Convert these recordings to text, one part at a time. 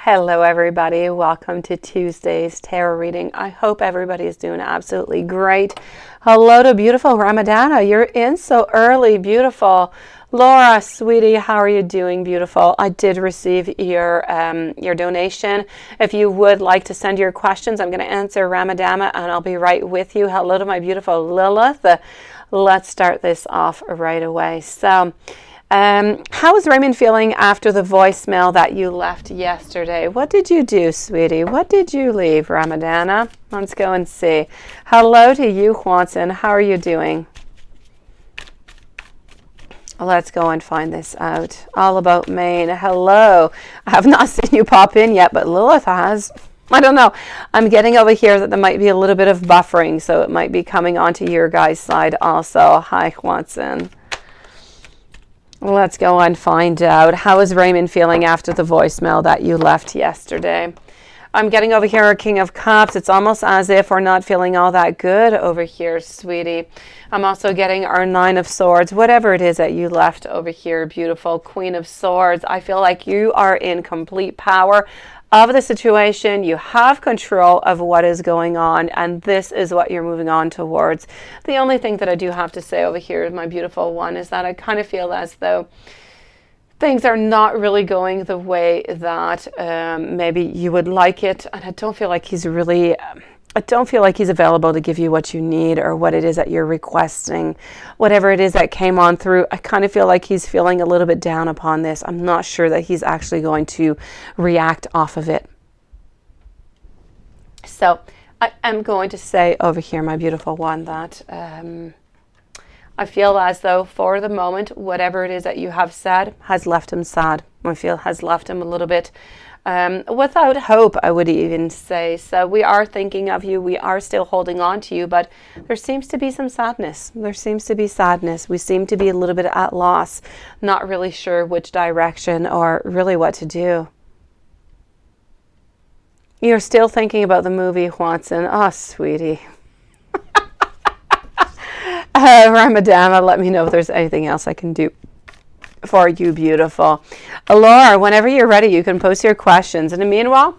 Hello everybody, welcome to Tuesday's tarot reading. I hope everybody is doing absolutely great. Hello to beautiful Ramadana, you're in so early, beautiful. Laura, sweetie, how are you doing, beautiful? I did receive your donation. If you would like to send your questions, I'm going to answer Ramadana and I'll be right with you. Hello to my beautiful Lilith. Let's start this off right away. So, how is Raymond feeling after the voicemail that you left yesterday? What did you do, sweetie? What did you leave, Ramadana? Let's go and see. Hello to you, Juanson. How are you doing? Let's go and find this out. All about Maine. Hello. I have not seen you pop in yet, but Lilith has. I don't know. I'm getting over here that there might be a little bit of buffering, so it might be coming onto your guys' side also. Hi, Juanson. Let's go and find out. How is Raymond feeling after the voicemail that you left yesterday? I'm getting over here a King of Cups. It's almost as if we're not feeling all that good over here, sweetie. I'm also getting our Nine of Swords. Whatever it is that you left over here, beautiful Queen of Swords. I feel like you are in complete power of the situation. You have control of what is going on, and this is what you're moving on towards. The only thing that I do have to say over here, my beautiful one, is that I kind of feel as though things are not really going the way that maybe you would like it, and I don't feel like he's available to give you what you need or what it is that you're requesting. Whatever it is that came on through, I kind of feel like he's feeling a little bit down upon this. I'm not sure that he's actually going to react off of it. So I am going to say over here, my beautiful one, that I feel as though for the moment, whatever it is that you have said has left him sad. I feel has left him a little bit without hope, I would even say. So we are thinking of you. We are still holding on to you, but there seems to be some sadness. There seems to be sadness. We seem to be a little bit at loss, not really sure which direction or really what to do. You're still thinking about the movie, Juanson. Oh, sweetie. Ramadana, let me know if there's anything else I can do for you, beautiful. Laura, whenever you're ready, you can post your questions. And meanwhile,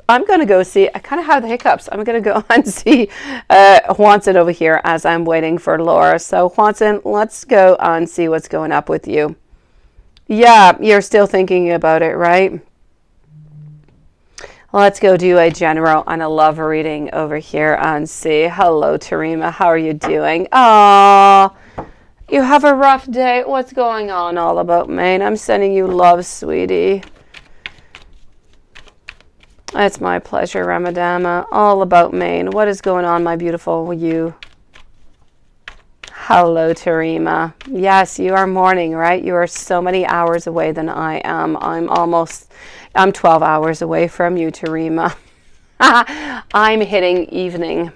I'm going to go see, I kind of have the hiccups. I'm going to go and see Juanson over here as I'm waiting for Laura. So Juanson, let's go and see what's going up with you. Yeah, you're still thinking about it, right? Let's go do a general and a love reading over here and see. Hello, Tarima. How are you doing? Oh, you have a rough day. What's going on all about, Maine? I'm sending you love, sweetie. It's my pleasure, Ramadana. All about Maine. What is going on, my beautiful you? Hello, Tarima. Yes, you are mourning, right? You are so many hours away than I am. I'm 12 hours away from you, Tarima. I'm hitting evening.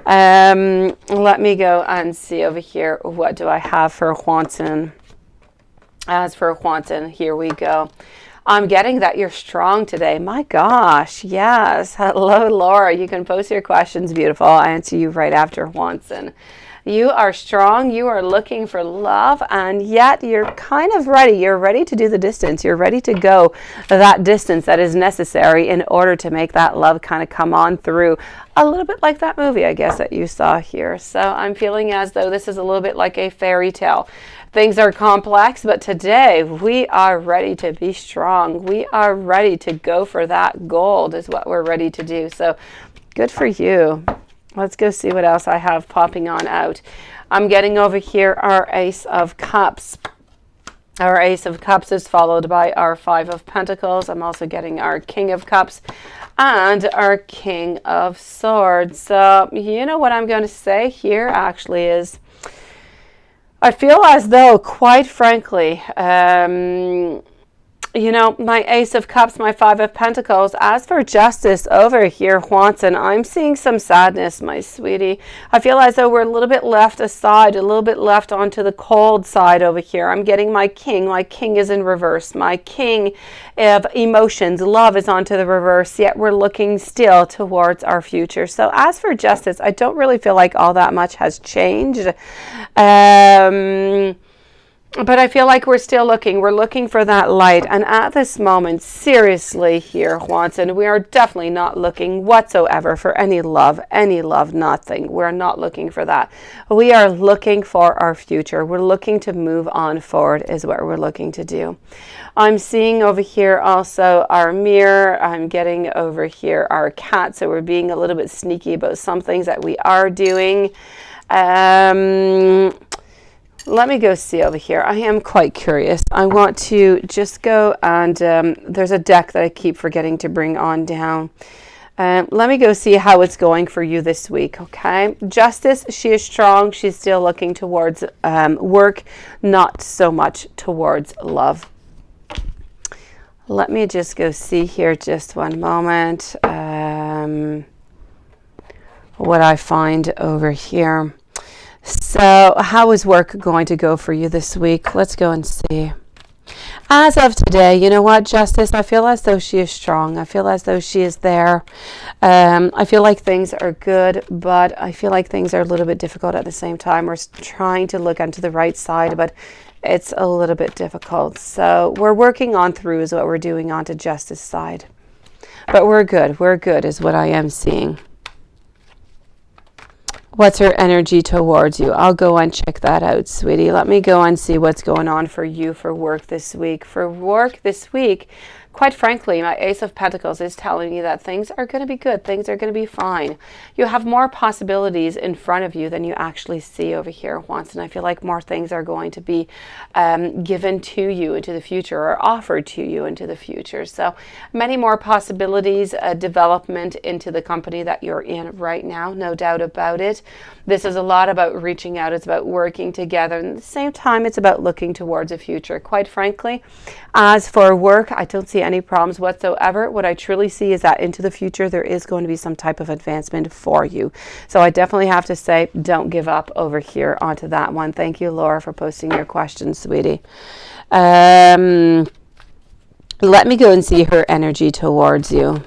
Let me go and see over here. What do I have for Juanson? As for Juanson, here we go. I'm getting that you're strong today. My gosh, yes. Hello, Laura. You can post your questions, beautiful. I'll answer you right after Juanson. You are strong, you are looking for love, and yet you're kind of ready. You're ready to do the distance. You're ready to go that distance that is necessary in order to make that love kind of come on through. A little bit like that movie, I guess, that you saw here. So I'm feeling as though this is a little bit like a fairy tale. Things are complex, but today we are ready to be strong. We are ready to go for that gold is what we're ready to do. So good for you. Let's go see what else I have popping on out. I'm getting over here our Ace of Cups. Our Ace of Cups is followed by our Five of Pentacles. I'm also getting our King of Cups and our King of Swords. So, you know what I'm going to say here actually is, I feel as though, quite frankly, you know, my Ace of Cups, my Five of Pentacles. As for justice over here, Juanson, I'm seeing some sadness, my sweetie. I feel as though we're a little bit left aside, a little bit left onto the cold side over here. I'm getting my King. My King is in reverse. My King of emotions, love, is onto the reverse, yet we're looking still towards our future. So as for justice, I don't really feel like all that much has changed. But I feel like we're still looking. We're looking for that light. And at this moment, seriously here, Juanson, we are definitely not looking whatsoever for any love, nothing. We're not looking for that. We are looking for our future. We're looking to move on forward is what we're looking to do. I'm seeing over here also our mirror. I'm getting over here our cat. So we're being a little bit sneaky about some things that we are doing. Let me go see over here. I am quite curious. I want to just go and there's a deck that I keep forgetting to bring on down. Let me go see how it's going for you this week, okay? Justice, she is strong. She's still looking towards work, not so much towards love. Let me just go see here just one moment what I find over here. So how is work going to go for you this week? Let's go and see. As of today, you know what, Justice? I feel as though she is strong. I feel as though she is there. I feel like things are good, but I feel like things are a little bit difficult at the same time. We're trying to look onto the right side, but it's a little bit difficult. So we're working on through is what we're doing onto Justice side. But we're good. We're good is what I am seeing. What's her energy towards you? I'll go and check that out, sweetie. Let me go and see what's going on for you for work this week. For work this week, quite frankly, my Ace of Pentacles is telling me that things are going to be good. Things are going to be fine. You have more possibilities in front of you than you actually see over here once. And I feel like more things are going to be given to you into the future or offered to you into the future. So many more possibilities, development into the company that you're in right now. No doubt about it. This is a lot about reaching out. It's about working together. And at the same time, it's about looking towards a future. Quite frankly, as for work, I don't see any problems whatsoever. What I truly see is that into the future, there is going to be some type of advancement for you. So I definitely have to say, don't give up over here onto that one. Thank you, Laura, for posting your question, sweetie. Let me go and see her energy towards you.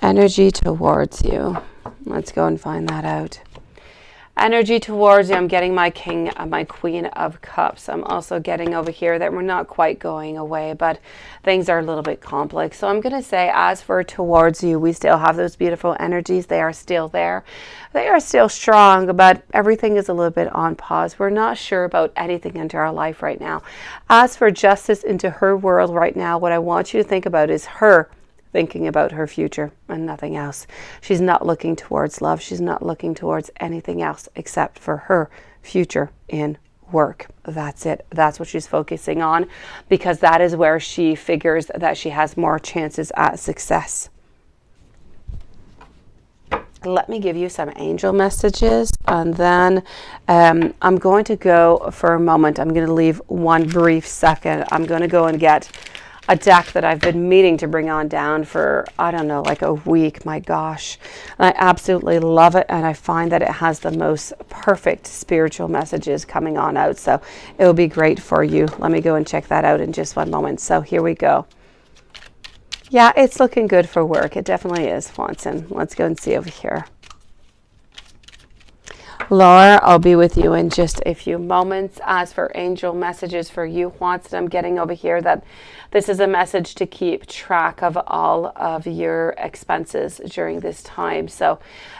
Energy towards you. Let's go and find that out. Energy towards you. I'm getting my King and my Queen of Cups. I'm also getting over here that we're not quite going away, but things are a little bit complex. So I'm going to say, as for towards you, we still have those beautiful energies. They are still there. They are still strong, but everything is a little bit on pause. We're not sure about anything into our life right now. As for Justice into her world right now, what I want you to think about is her thinking about her future and nothing else. She's not looking towards love. She's not looking towards anything else except for her future in work. That's it. That's what she's focusing on, because that is where she figures that she has more chances at success. Let me give you some angel messages, and then I'm going to go for a moment. I'm going to leave one brief second. I'm going to go and get a deck that I've been meaning to bring on down for, I don't know, like a week. My gosh. I absolutely love it. And I find that it has the most perfect spiritual messages coming on out. So it will be great for you. Let me go and check that out in just one moment. So here we go. Yeah, it's looking good for work. It definitely is, Swanson. Let's go and see over here. Laura, I'll be with you in just a few moments. As for angel messages for you, Juanson, I'm getting over here that this is a message to keep track of all of your expenses during this time. So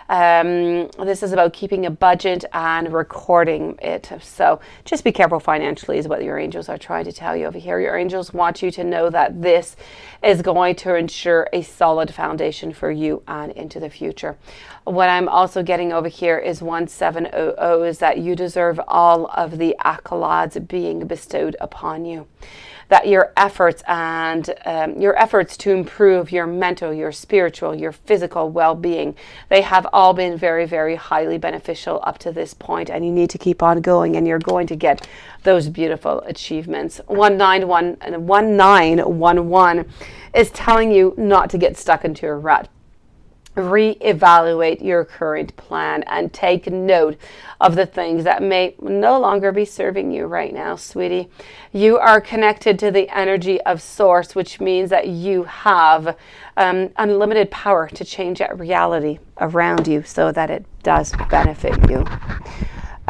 this is about keeping a budget and recording it. So just be careful financially is what your angels are trying to tell you over here. Your angels want you to know that this is going to ensure a solid foundation for you and into the future. What I'm also getting over here is 1700 is that you deserve all of the accolades being bestowed upon you. That your efforts and your efforts to improve your mental, your spiritual, your physical well-being, they have all been very, very highly beneficial up to this point, and you need to keep on going, and you're going to get those beautiful achievements. 1911 is telling you not to get stuck into a rut. Reevaluate your current plan and take note of the things that may no longer be serving you right now, sweetie. You are connected to the energy of source, which means that you have unlimited power to change that reality around you so that it does benefit you.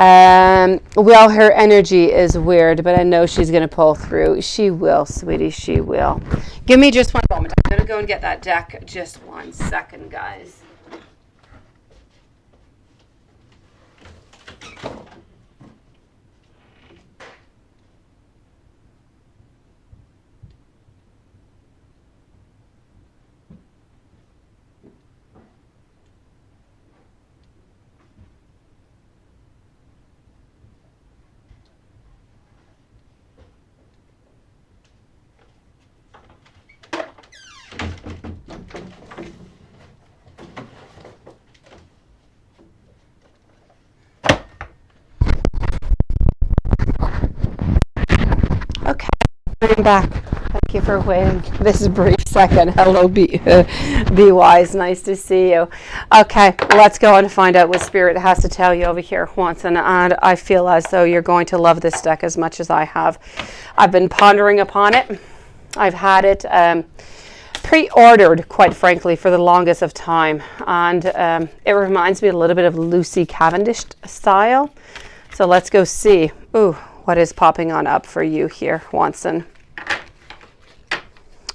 Well, her energy is weird, but I know she's going to pull through. She will, sweetie. She will. Give me just one moment. I'm going to go and get that deck. Just 1 second, guys. Okay, I'm back. Thank you for waiting this brief second. Hello, be wise. Nice to see you. Okay, let's go and find out what Spirit has to tell you over here, Watson. And I feel as though you're going to love this deck as much as I have. I've been pondering upon it. I've had it pre-ordered, quite frankly, for the longest of time. And it reminds me a little bit of Lucy Cavendish style. So let's go see. Ooh. What is popping on up for you here, Watson?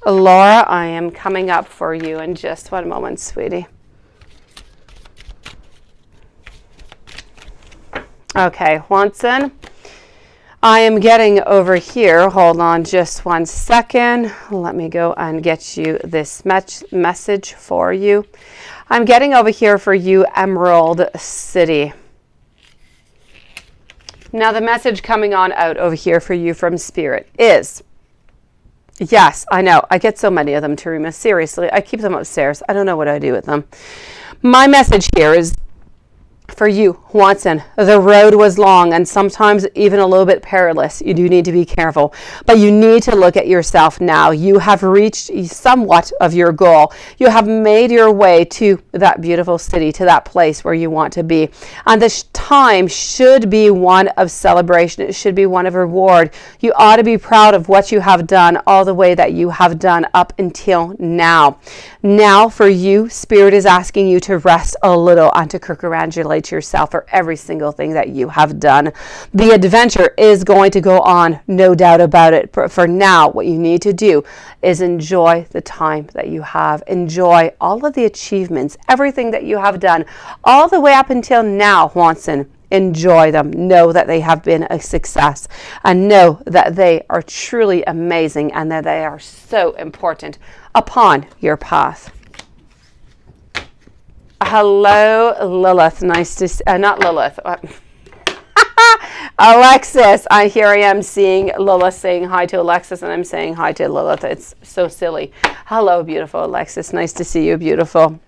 Laura, I am coming up for you in just 1 moment, sweetie. Okay, Watson, I am getting over here. Hold on just 1 second. Let me go and get you this message for you. I'm getting over here for you, Emerald City. Now, the message coming on out over here for you from Spirit is, yes, I know, I get so many of them, Terima. Seriously, I keep them upstairs. I don't know what I do with them. My message here is for you, Watson. The road was long and sometimes even a little bit perilous. You do need to be careful, but you need to look at yourself now. You have reached somewhat of your goal. You have made your way to that beautiful city, to that place where you want to be. And this time should be one of celebration. It should be one of reward. You ought to be proud of what you have done, all the way that you have done up until now. Now for you, Spirit is asking you to rest a little and to congratulate yourself for every single thing that you have done. The adventure is going to go on, no doubt about it. But for now, what you need to do is enjoy the time that you have. Enjoy all of the achievements, everything that you have done, all the way up until now, Watson. Enjoy them. Know that they have been a success, and know that they are truly amazing and that they are so important upon your path. Hello, Lilith. Nice to see, not Lilith. Alexis. Here I am seeing Lilith saying hi to Alexis, and I'm saying hi to Lilith. It's so silly. Hello, beautiful Alexis. Nice to see you, beautiful.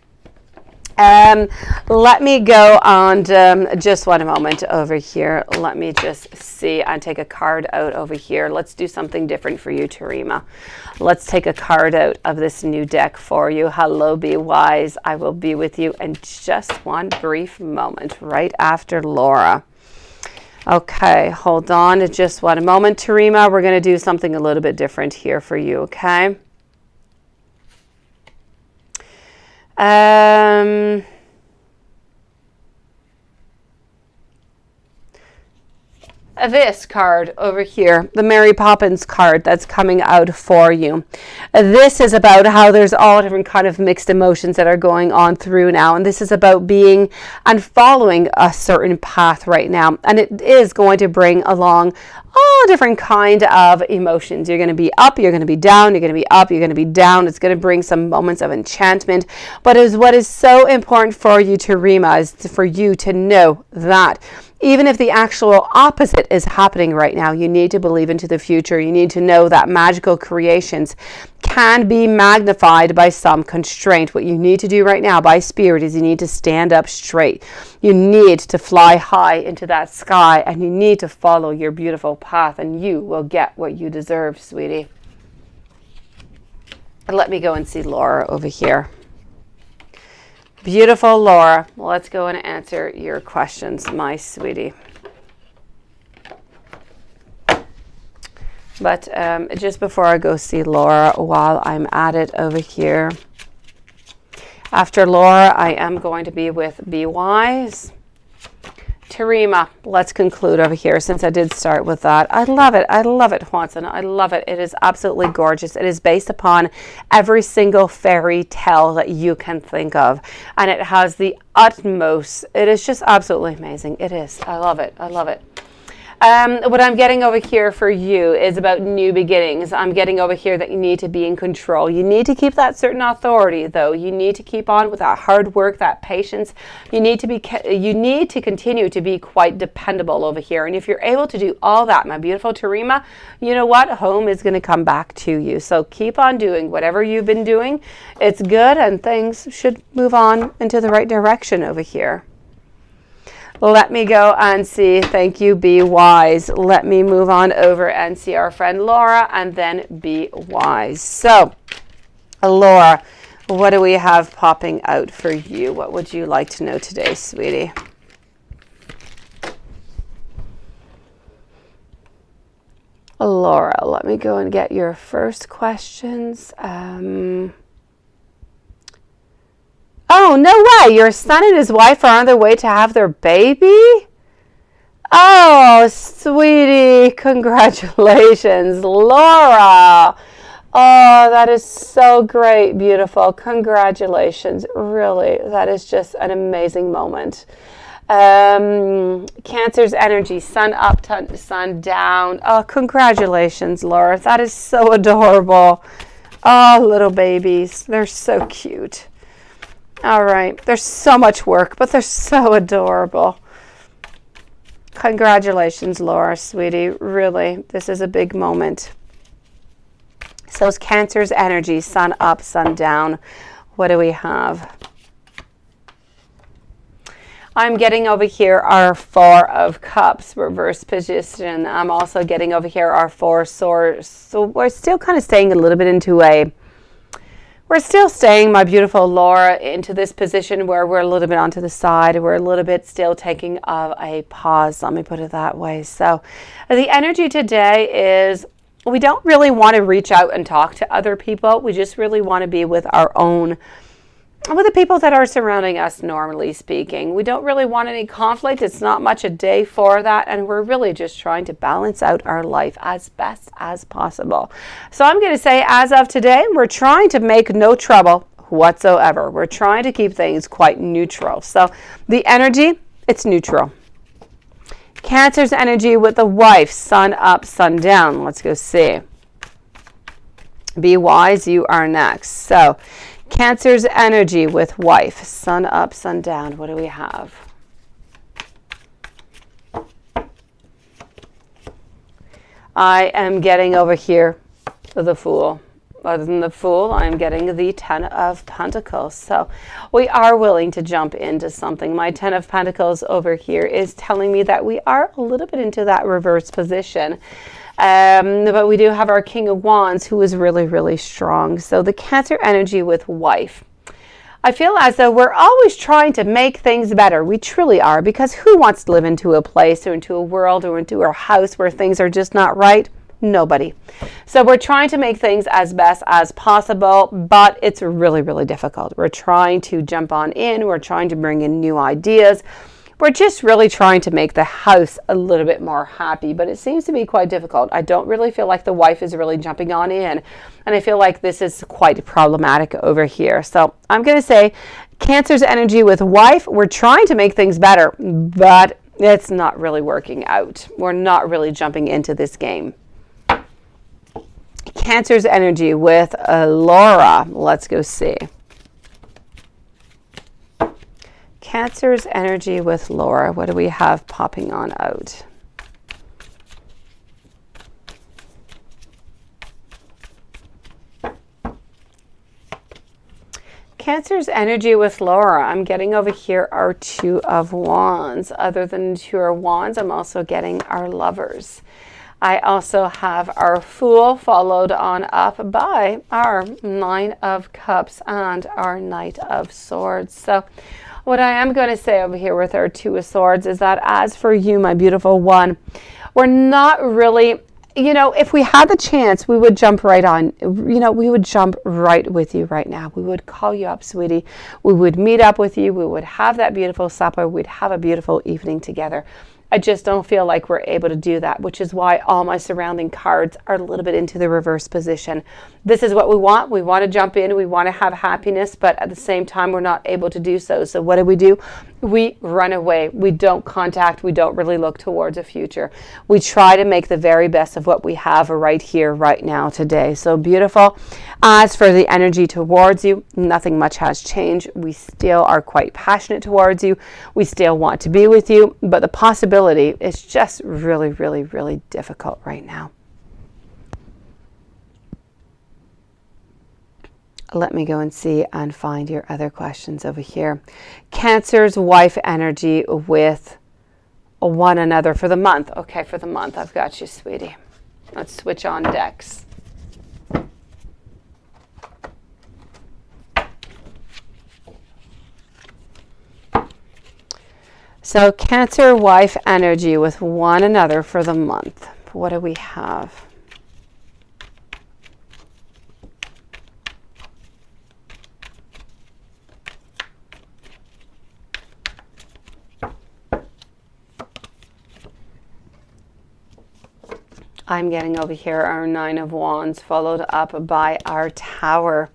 Let me go on just 1 moment over here. Let me just see and take a card out over here. Let's do something different for you, Terima. Let's take a card out of this new deck for you. Hello, be wise. I will be with you in just 1 brief moment, right after Laura. Okay, hold on just 1 moment, Terima. We're going to do something a little bit different here for you, okay? This card over here, the Mary Poppins card that's coming out for you. This is about how there's all different kind of mixed emotions that are going on through now. And this is about being and following a certain path right now. And it is going to bring along all different kind of emotions. You're going to be up, you're going to be down, you're going to be up, you're going to be down. It's going to bring some moments of enchantment. But what is so important for you, Terima, is for you to know that even if the actual opposite is happening right now, you need to believe into the future. You need to know that magical creations can be magnified by some constraint. What you need to do right now by Spirit is you need to stand up straight. You need to fly high into that sky, and you need to follow your beautiful path, and you will get what you deserve, sweetie. And let me go and see Laura over here. Beautiful Laura, let's go and answer your questions, my sweetie. But just before I go see Laura, while I'm at it over here, after Laura, I am going to be with Be Wise, Terima, let's conclude over here since I did start with that. I love it. I love it, Juanson. I love it. It is absolutely gorgeous. It is based upon every single fairy tale that you can think of. And it has the utmost. It is just absolutely amazing. It is. I love it. I love it. What I'm getting over here for you is about new beginnings. I'm getting over here that you need to be in control. You need to keep that certain authority, though. You need to keep on with that hard work, that patience. You need to continue to be quite dependable over here. And if you're able to do all that, my beautiful Terima, you know what? Home is going to come back to you. So keep on doing whatever you've been doing. It's good, and things should move on into the right direction over here. Let me go and see. Thank you, Be Wise. Let me move on over and see our friend Laura, and then Be Wise. So, Laura, what do we have popping out for you? What would you like to know today, sweetie? Laura, let me go and get your first questions. Oh, no way. Your son and his wife are on their way to have their baby? Oh, sweetie. Congratulations, Laura. Oh, that is so great. Beautiful. Congratulations. Really, that is just an amazing moment. Cancer's energy, sun up, sun down. Oh, congratulations, Laura. That is so adorable. Oh, little babies. They're so cute. All right. There's so much work, but they're so adorable. Congratulations, Laura, sweetie. Really, this is a big moment. So it's Cancer's energy, sun up, sun down. What do we have? I'm getting over here our Four of Cups, reverse position. I'm also getting over here our Four Swords. So we're still kind of staying a little bit into we're still staying, my beautiful Laura, into this position where we're a little bit onto the side. We're a little bit still taking a pause. Let me put it that way. So the energy today is we don't really want to reach out and talk to other people. We just really want to be with the people that are surrounding us, normally speaking. We don't really want any conflict. It's not much a day for that. And we're really just trying to balance out our life as best as possible. So I'm going to say, as of today, we're trying to make no trouble whatsoever. We're trying to keep things quite neutral. So the energy, it's neutral. Cancer's energy with the wife, sun up, sun down. Let's go see. Be Wise, you are next. So Cancer's energy with wife, sun up, sun down. What do we have? I am getting over here the Fool. Other than the Fool, I'm getting the Ten of Pentacles. So we are willing to jump into something. My Ten of Pentacles over here is telling me that we are a little bit into that reverse position. But we do have our King of Wands, who is really, really strong. So the Cancer energy with wife. I feel as though we're always trying to make things better. We truly are, because who wants to live into a place or into a world or into a house where things are just not right? Nobody. So we're trying to make things as best as possible, but it's really, really difficult. We're trying to jump on in. We're trying to bring in new ideas. We're just really trying to make the house a little bit more happy, but it seems to be quite difficult. I don't really feel like the wife is really jumping on in, and I feel like this is quite problematic over here. So I'm going to say Cancer's energy with wife, we're trying to make things better, but it's not really working out. We're not really jumping into this game. Cancer's energy with Laura. Let's go see. Cancer's energy with Laura. What do we have popping on out? Cancer's energy with Laura. I'm getting over here our Two of Wands. Other than Two of Wands, I'm also getting our Lovers. I also have our Fool, followed on up by our Nine of Cups and our Knight of Swords. So what I am going to say over here with our Two of Swords is that as for you, my beautiful one, we're not really you know, if we had the chance, we would jump right on, you know, we would jump right with you right now. We would call you up, sweetie. We would meet up with you. We would have that beautiful supper. We'd have a beautiful evening together. I just don't feel like we're able to do that, which is why all my surrounding cards are a little bit into the reverse position. This is what we want. We want to jump in. We want to have happiness, but at the same time, we're not able to do so. So what do? We run away. We don't contact. We don't really look towards a future. We try to make the very best of what we have right here, right now, today. So beautiful. As for the energy towards you, nothing much has changed. We still are quite passionate towards you. We still want to be with you, but the possibility is just really, really, really difficult right now. Let me go and see and find your other questions over here. Cancer's wife energy with one another for the month. Okay, for the month. I've got you, sweetie. Let's switch on decks. So Cancer wife energy with one another for the month. What do we have? I'm getting over here our Nine of Wands, followed up by our Tower.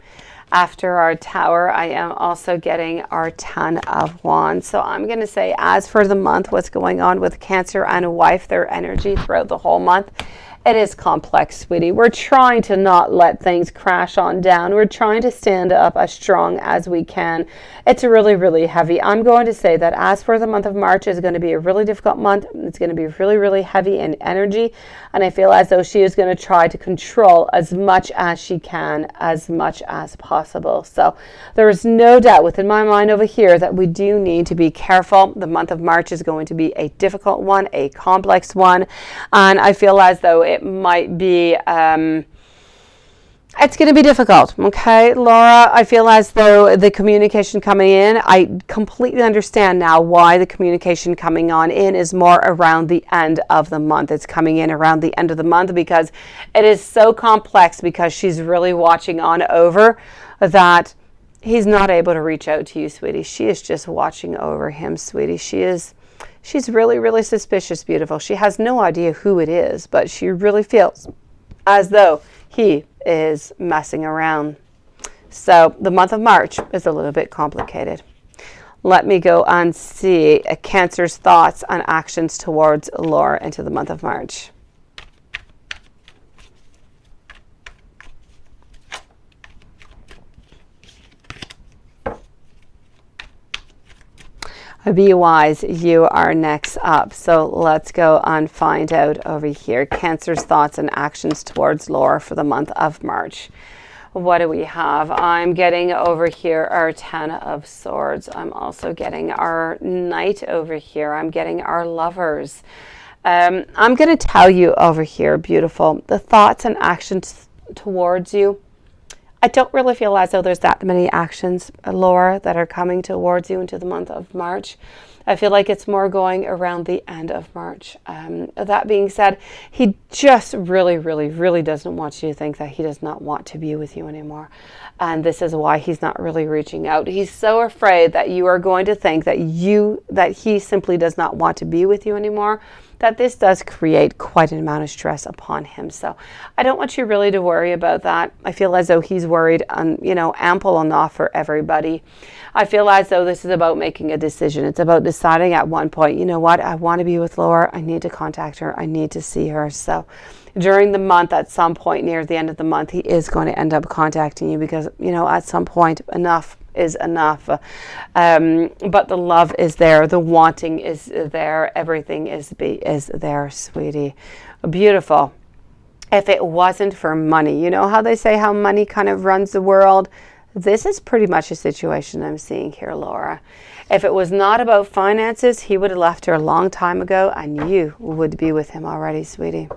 After our Tower, I am also getting our Ten of Wands. So I'm going to say, as for the month, what's going on with Cancer and a wife, their energy throughout the whole month, it is complex, sweetie. We're trying to not let things crash on down. We're trying to stand up as strong as we can. It's really, really heavy. I'm going to say that as for the month of March, is going to be a really difficult month. It's going to be really, really heavy in energy. And I feel as though she is going to try to control as much as she can, as much as possible. So there is no doubt within my mind over here that we do need to be careful. The month of March is going to be a difficult one, a complex one. And I feel as though it might be, it's going to be difficult. Okay, Laura, I feel as though the communication coming in, I completely understand now why the communication coming on in is more around the end of the month. It's coming in around the end of the month because it is so complex, because she's really watching on over that he's not able to reach out to you, sweetie. She is just watching over him, sweetie. She's really, really suspicious, beautiful. She has no idea who it is, but she really feels as though he is messing around. So the month of March is a little bit complicated. Let me go and see Cancer's thoughts and actions towards Laura into the month of March. Be wise, you are next up. So let's go and find out over here. Cancer's thoughts and actions towards Laura for the month of March. What do we have? I'm getting over here our Ten of Swords. I'm also getting our Knight over here. I'm getting our Lovers. I'm going to tell you over here, beautiful, the thoughts and actions towards you. I don't really feel as though there's that many actions, Laura, that are coming towards you into the month of March. I feel like it's more going around the end of March. That being said, he just really, really, really doesn't want you to think that he does not want to be with you anymore. And this is why he's not really reaching out. He's so afraid that you are going to think that he simply does not want to be with you anymore, that this does create quite an amount of stress upon him. So I don't want you really to worry about that. I feel as though he's worried and, ample enough for everybody. I feel as though this is about making a decision. It's about deciding at one point, you know what, I want to be with Laura. I need to contact her. I need to see her. So during the month, at some point near the end of the month, he is going to end up contacting you because, at some point, enough is enough. But the love is there. The wanting is there. Everything is there, sweetie. Beautiful. If it wasn't for money, you know how they say how money kind of runs the world? This is pretty much a situation I'm seeing here, Laura. If it was not about finances, he would have left her a long time ago and you would be with him already, sweetie.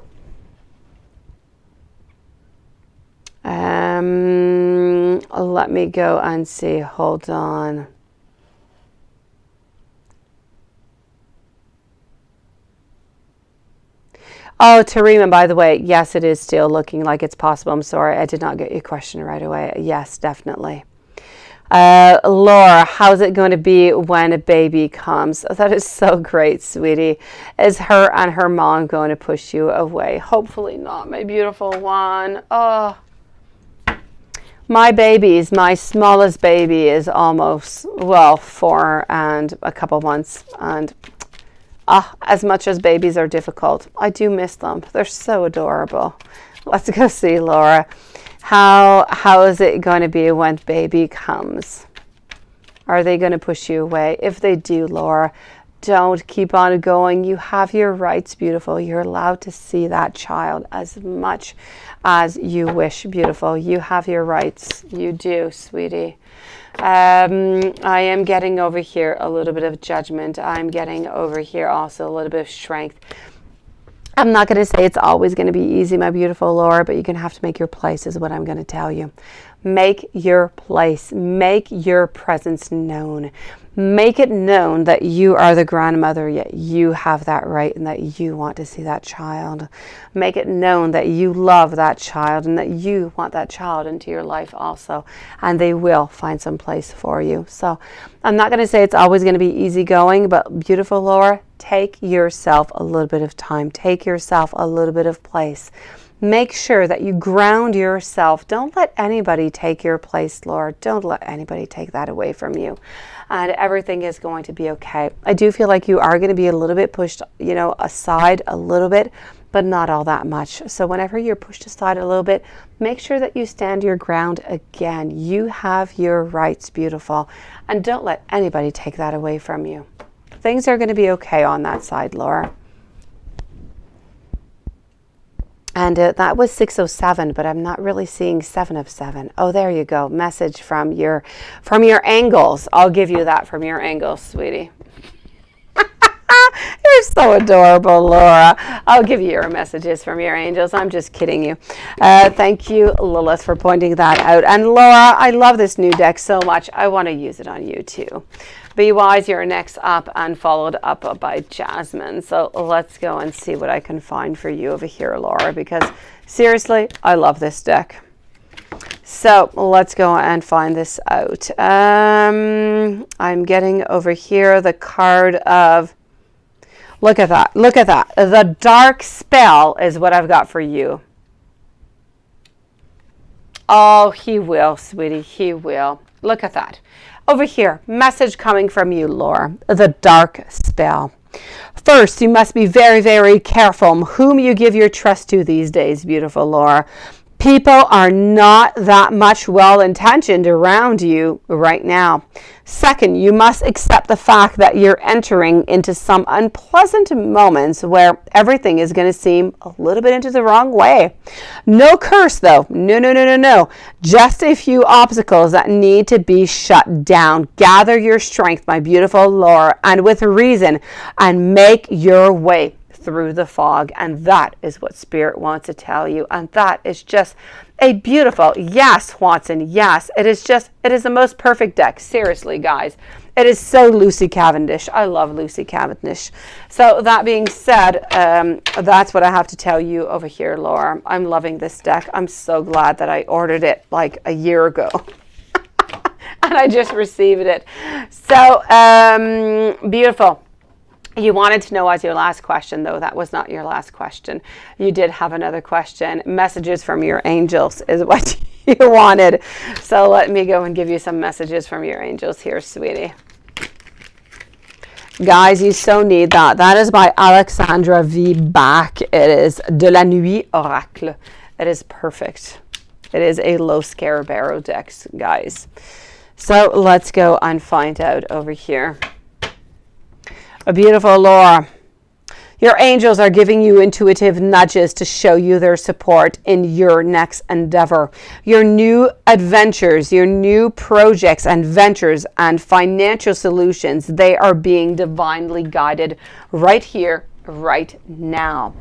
Let me go and see. Hold on. Oh, Tarima, by the way, yes, it is still looking like it's possible. I'm sorry, I did not get your question right away. Yes, definitely. Laura, how's it going to be when a baby comes? Oh, that is so great, sweetie. Is her and her mom going to push you away? Hopefully not, my beautiful one. Oh, my babies, my smallest baby is almost, well, 4 and a couple months. And as much as babies are difficult, I do miss them. They're so adorable. Let's go see Laura. How is it going to be when baby comes? Are they going to push you away? If they do, Laura, don't keep on going. You have your rights, beautiful. You're allowed to see that child as much as you wish, beautiful. You have your rights. You do, sweetie. I am getting over here a little bit of judgment. I'm getting over here also a little bit of strength. I'm not going to say it's always going to be easy, my beautiful Laura, but you're going to have to make your place is what I'm going to tell you. Make your place. Make your presence known. Make it known that you are the grandmother, yet you have that right and that you want to see that child. Make it known that you love that child and that you want that child into your life also. And they will find some place for you. So I'm not going to say it's always going to be easygoing, but beautiful Laura, take yourself a little bit of time. Take yourself a little bit of place. Make sure that you ground yourself. Don't let anybody take your place, Laura. Don't let anybody take that away from you. And everything is going to be okay. I do feel like you are going to be a little bit pushed, aside a little bit, but not all that much. So whenever you're pushed aside a little bit, make sure that you stand your ground again. You have your rights, beautiful. And don't let anybody take that away from you. Things are going to be okay on that side, Laura. And that was 607, but I'm not really seeing 7 of 7. Oh, there you go. Message from your angels. I'll give you that from your angels, sweetie. You're so adorable, Laura. I'll give you your messages from your angels. I'm just kidding you. Thank you, Lilith, for pointing that out. And Laura, I love this new deck so much. I want to use it on you too. Be Wise, you're next up and followed up by Jasmine. So let's go and see what I can find for you over here, Laura, because seriously, I love this deck. So let's go and find this out. I'm getting over here the card of, look at that, look at that. The Dark Spell is what I've got for you. Oh, he will, sweetie, he will. Look at that. Over here, message coming from you, Laura, the Dark Spell. First, you must be very, very careful whom you give your trust to these days, beautiful Laura. People are not that much well-intentioned around you right now. Second, you must accept the fact that you're entering into some unpleasant moments where everything is going to seem a little bit into the wrong way. No curse, though. No, no, no, no, no. Just a few obstacles that need to be shut down. Gather your strength, my beautiful Laura, and with reason, and make your way through the fog. And that is what Spirit wants to tell you. And that is just a beautiful, yes, Watson, yes. It is the most perfect deck. Seriously, guys. It is so Lucy Cavendish. I love Lucy Cavendish. So that being said, that's what I have to tell you over here, Laura. I'm loving this deck. I'm so glad that I ordered it like a year ago. And I just received it. So beautiful. You wanted to know as your last question, though. That was not your last question. You did have another question. Messages from your angels is what you wanted. So let me go and give you some messages from your angels here, sweetie. Guys, you so need that. That is by Alexandra V. Bach. It is De la Nuit Oracle. It is perfect. It is a low scare barrow deck, guys. So let's go and find out over here. A beautiful Laura. Your angels are giving you intuitive nudges to show you their support in your next endeavor. Your new adventures, your new projects and ventures and financial solutions, they are being divinely guided right here, right now.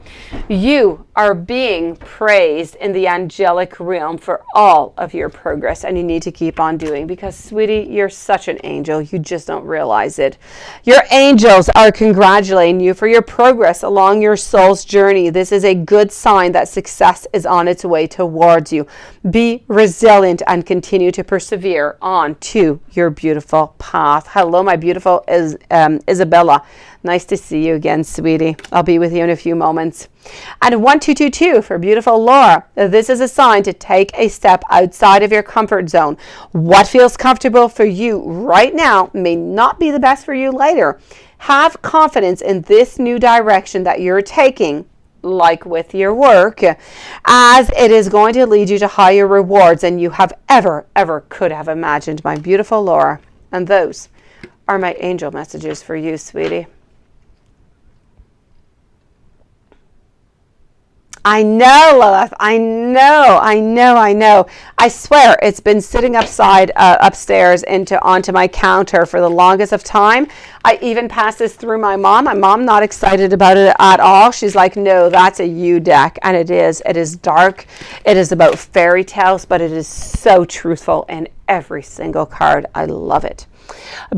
You are being praised in the angelic realm for all of your progress, and you need to keep on doing, because sweetie, you're such an angel. You just don't realize it. Your angels are congratulating you for your progress along your soul's journey. This is a good sign that success is on its way towards you. Be resilient and continue to persevere on to your beautiful path. Hello, my beautiful Isabella. Nice to see you again, sweetie. I'll be with you in a few moments. And 1222 for beautiful Laura. This is a sign to take a step outside of your comfort zone. What feels comfortable for you right now may not be the best for you later. Have confidence in this new direction that you're taking, like with your work, as it is going to lead you to higher rewards than you have ever could have imagined, my beautiful Laura. And those are my angel messages for you, sweetie. I know, Lilith. I know. I swear it's been sitting upstairs onto my counter for the longest of time. I even passed this through my mom. My mom not excited about it at all. She's like, no, that's a you deck. And it is. It is dark. It is about fairy tales, but it is so truthful in every single card. I love it.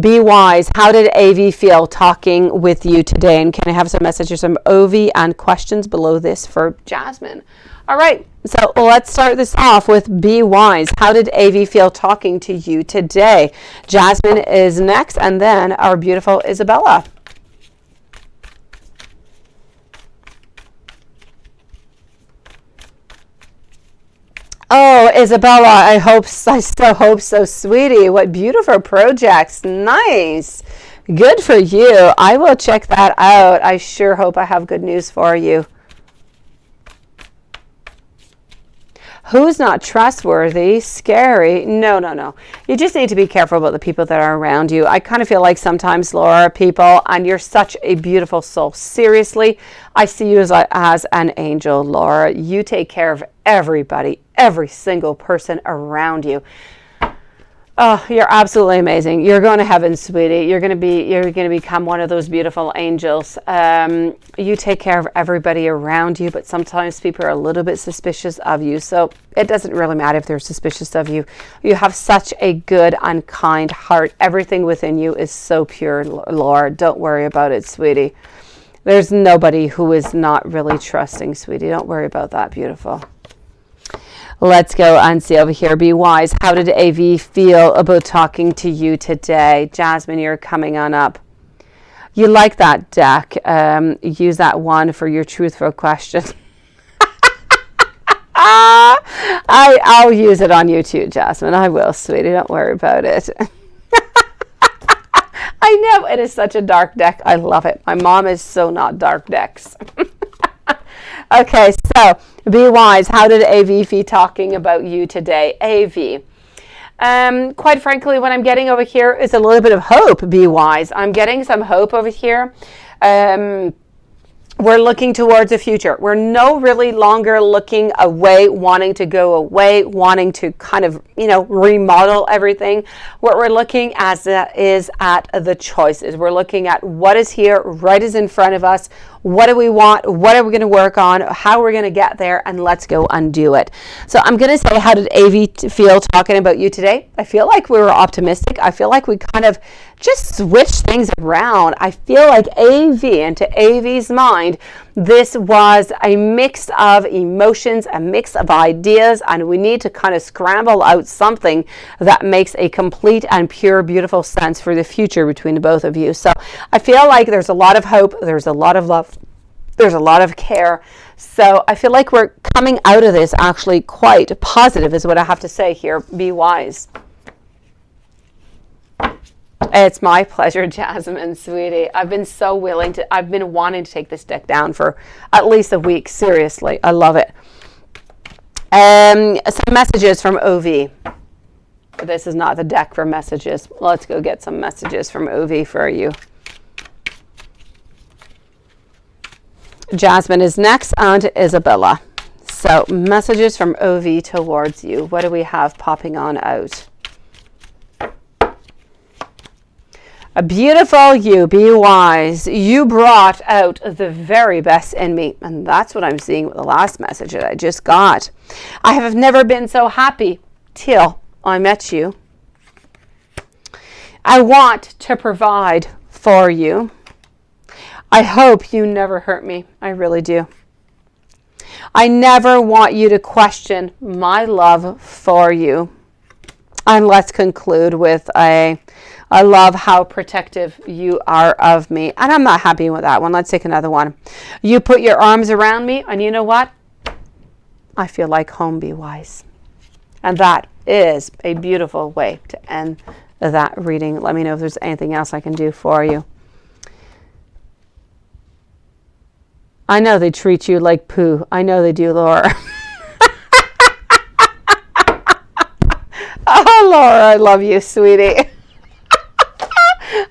Be wise. How did AV feel talking with you today? And can I have some messages from Ovi and questions below this for Jasmine? All right, so let's start this off with be wise. How did AV feel talking to you today? Jasmine is next, and then our beautiful Isabella. Oh, Isabella, I so hope so, sweetie. What beautiful projects. Nice. Good for you. I will check that out. I sure hope I have good news for you. Who's not trustworthy? Scary? No. You just need to be careful about the people that are around you. I kind of feel like sometimes, Laura, people, and you're such a beautiful soul. Seriously, I see you as an angel, Laura. You take care of everybody, every single person around you. Oh, you're absolutely amazing. You're going to heaven, sweetie. You're going to become one of those beautiful angels. You take care of everybody around you, but sometimes people are a little bit suspicious of you. So it doesn't really matter if they're suspicious of you. You have such a good and kind heart. Everything within you is so pure, Laura. Don't worry about it, sweetie. There's nobody who is not really trusting, sweetie. Don't worry about that, beautiful. Let's go and see over here. Be wise. How did AV feel about talking to you today? Jasmine, you're coming on up. You like that deck. Use that one for your truthful question. I'll use it on you too, Jasmine. I will, sweetie. Don't worry about it. I know. It is such a dark deck. I love it. My mom is so not dark decks. Okay, so be wise. How did AV feel talking about you today? AV. Quite frankly, what I'm getting over here is a little bit of hope. Be wise. I'm getting some hope over here. We're looking towards the future. We're no really longer looking away, wanting to go away, wanting to kind of, remodel everything. What we're looking at is at the choices. We're looking at what is here, right is in front of us. What do we want? What are we going to work on? How we're going to get there? And let's go and do it. So I'm going to say, how did AV feel talking about you today? I feel like we were optimistic. I feel like we kind of just switched things around. I feel like AV, into AV's mind, this was a mix of emotions, a mix of ideas, and we need to kind of scramble out something that makes a complete and pure, beautiful sense for the future between the both of you. So I feel like there's a lot of hope, there's a lot of love, there's a lot of care. So I feel like we're coming out of this actually quite positive, is what I have to say here. Be wise. It's my pleasure, Jasmine, sweetie. I've been wanting to take this deck down for at least a week. Seriously, I love it. Some messages from OV. This is not the deck for messages. Let's go get some messages from OV for you. Jasmine is next, and Isabella. So messages from OV towards you. What do we have popping on out? A beautiful you, be wise. You brought out the very best in me. And that's what I'm seeing with the last message that I just got. I have never been so happy till I met you. I want to provide for you. I hope you never hurt me. I really do. I never want you to question my love for you. And let's conclude with I love how protective you are of me. And I'm not happy with that one. Let's take another one. You put your arms around me, and you know what? I feel like home, be wise. And that is a beautiful way to end that reading. Let me know if there's anything else I can do for you. I know they treat you like poo. I know they do, Laura. Oh, Laura, I love you, sweetie.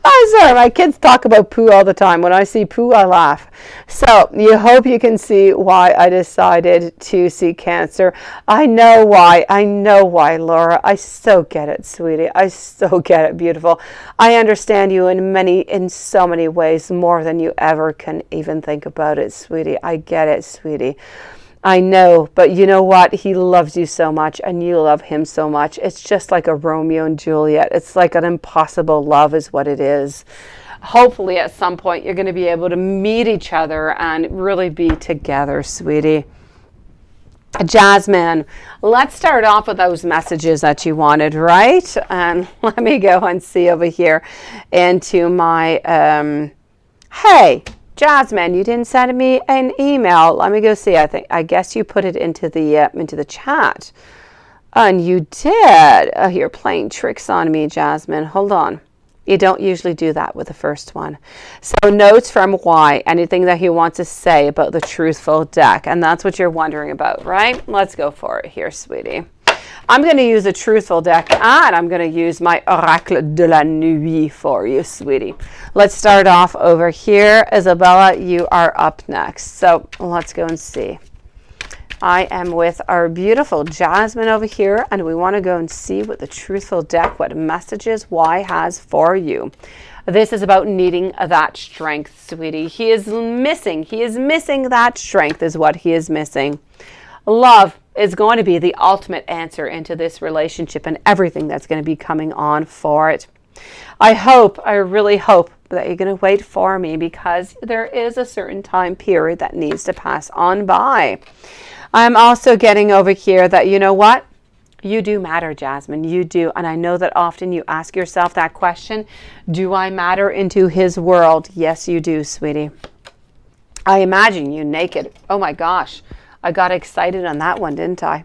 I'm sorry, my kids talk about poo all the time. When I see poo, I laugh. So you hope you can see why I decided to see Cancer. I know why. I know why, Laura. I so get it, sweetie. I so get it, beautiful. I understand you in so many ways, more than you ever can even think about it, sweetie. I get it, sweetie. I know, but you know what? He loves you so much and you love him so much. It's just like a Romeo and Juliet. It's like an impossible love is what it is. Hopefully at some point you're going to be able to meet each other and really be together, sweetie. Jasmine, let's start off with those messages that you wanted, right? And let me go and see over here into my, hey, Jasmine, you didn't send me an email. Let me go see. I guess you put it into the chat. And you did. Oh, you're playing tricks on me, Jasmine. Hold on. You don't usually do that with the first one. So notes from Y, anything that he wants to say about the truthful deck. And that's what you're wondering about, right? Let's go for it here, sweetie. I'm going to use a truthful deck, and I'm going to use my Oracle de la Nuit for you, sweetie. Let's start off over here. Isabella, you are up next. So let's go and see. I am with our beautiful Jasmine over here, and we want to go and see what the truthful deck, what messages Y has for you. This is about needing that strength, sweetie. He is missing that strength is what he is missing. Love is going to be the ultimate answer into this relationship and everything that's going to be coming on for it. I really hope that you're going to wait for me, because there is a certain time period that needs to pass on by. I'm also getting over here that, you know what? You do matter, Jasmine. You do. And I know that often you ask yourself that question, do I matter into his world? Yes, you do, sweetie. I imagine you naked. Oh my gosh. I got excited on that one, didn't I?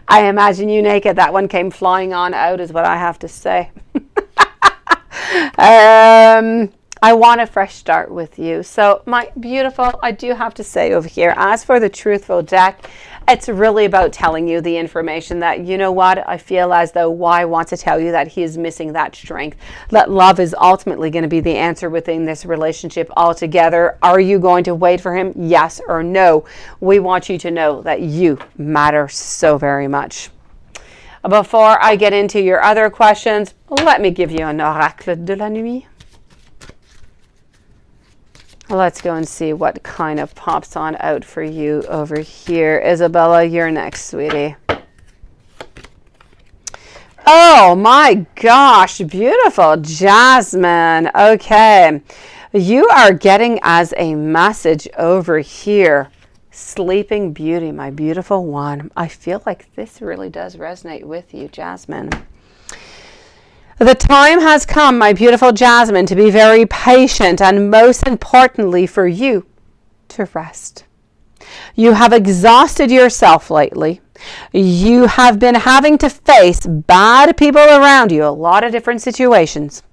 I imagine you naked. That one came flying on out is what I have to say. I want a fresh start with you. So my beautiful, I do have to say over here, as for the truthful deck, it's really about telling you the information that, you know what, I feel as though Y wants to tell you that he is missing that strength, that love is ultimately going to be the answer within this relationship altogether. Are you going to wait for him? Yes or no? We want you to know that you matter so very much. Before I get into your other questions, let me give you an Oracle de la Nuit. Let's go and see what kind of pops on out for you over here. Isabella, you're next, sweetie. Oh my gosh, beautiful Jasmine. Okay, you are getting as a message over here, Sleeping Beauty, my beautiful one. I feel like this really does resonate with you, Jasmine. The time has come, my beautiful Jasmine, to be very patient, and most importantly for you to rest. You have exhausted yourself lately. You have been having to face bad people around you, a lot of different situations.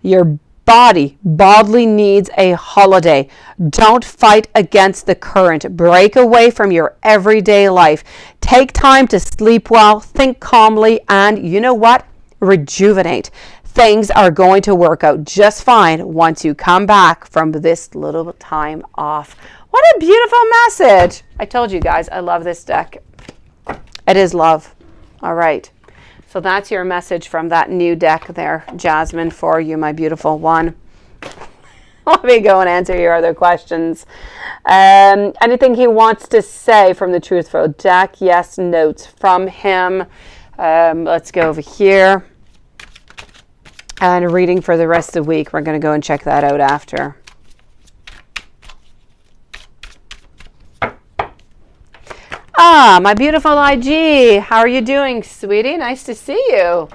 Your body badly needs a holiday. Don't fight against the current. Break away from your everyday life. Take time to sleep well, think calmly, and you know what? Rejuvenate. Things are going to work out just fine once you come back from this little time off. What a beautiful message. I told you guys, I love this deck. It is love. All right. So that's your message from that new deck there, Jasmine, for you, my beautiful one. Let me go and answer your other questions. Anything he wants to say from the Truthful deck? Yes, notes from him. Let's go over here. And reading for the rest of the week. We're going to go and check that out after. Ah, my beautiful IG. How are you doing, sweetie? Nice to see you.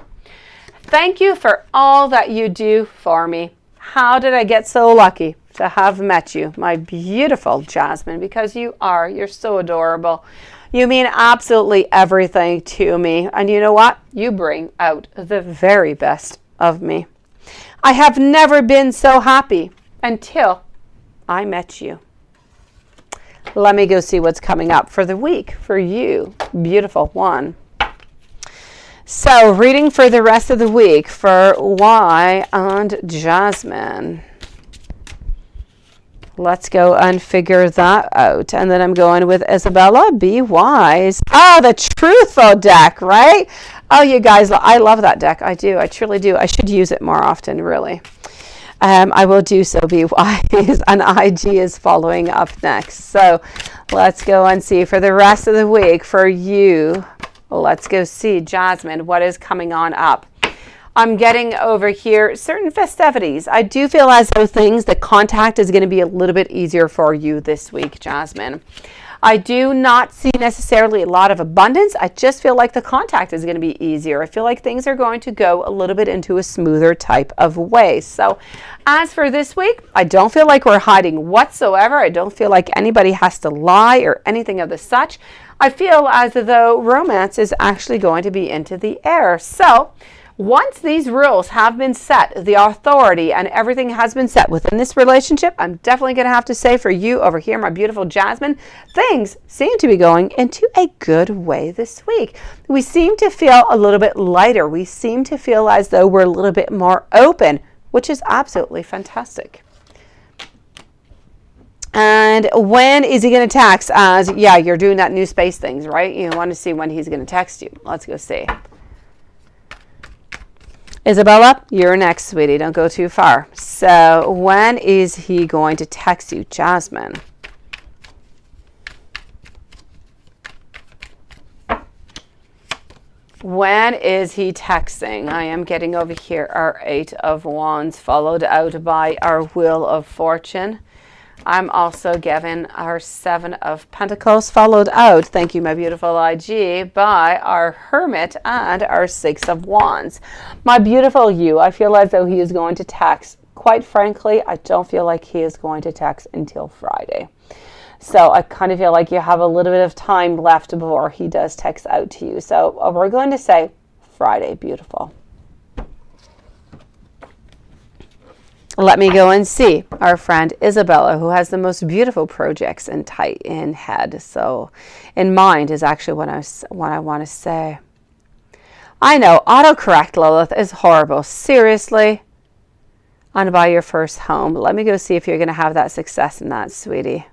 Thank you for all that you do for me. How did I get so lucky to have met you, my beautiful Jasmine? Because you're so adorable. You mean absolutely everything to me. And you know what? You bring out the very best of me. I have never been so happy until I met you. Let me go see what's coming up for the week for you, beautiful one. So, reading for the rest of the week for Y and Jasmine. Let's go and figure that out. And then I'm going with Isabella. Be wise. Oh, the Truthful deck, right? Oh, you guys, I love that deck. I do. I truly do. I should use it more often, really. I will do so. Be wise. And IG is following up next. So let's go and see for the rest of the week for you. Let's go see, Jasmine, what is coming on up. I'm getting over here certain festivities. I do feel as though the contact is going to be a little bit easier for you this week, Jasmine. I do not see necessarily a lot of abundance. I just feel like the contact is going to be easier. I feel like things are going to go a little bit into a smoother type of way. So as for this week, I don't feel like we're hiding whatsoever. I don't feel like anybody has to lie or anything of the such. I feel as though romance is actually going to be into the air. So once these rules have been set, the authority and everything has been set within this relationship, I'm definitely going to have to say for you over here, my beautiful Jasmine, things seem to be going into a good way this week. We seem to feel a little bit lighter. We seem to feel as though we're a little bit more open, which is absolutely fantastic. And when is he going to text? As yeah, you're doing that new space things, right? You want to see when he's going to text you. Let's go see. Isabella, you're next, sweetie. Don't go too far. So when is he going to text you, Jasmine? When is he texting? I am getting over here our 8 of Wands, followed out by our Wheel of Fortune. I'm also given our 7 of Pentacles, followed out, thank you, my beautiful IG, by our Hermit and our 6 of Wands. My beautiful you, I feel as though he is going to text. Quite frankly, I don't feel like he is going to text until Friday. So I kind of feel like you have a little bit of time left before he does text out to you. So we're going to say Friday, beautiful. Let me go and see our friend Isabella, who has the most beautiful projects in head. So in mind is actually what I want to say. I know, autocorrect, Lilith, is horrible. Seriously. And buy your first home. Let me go see if you're going to have that success in that, sweetie.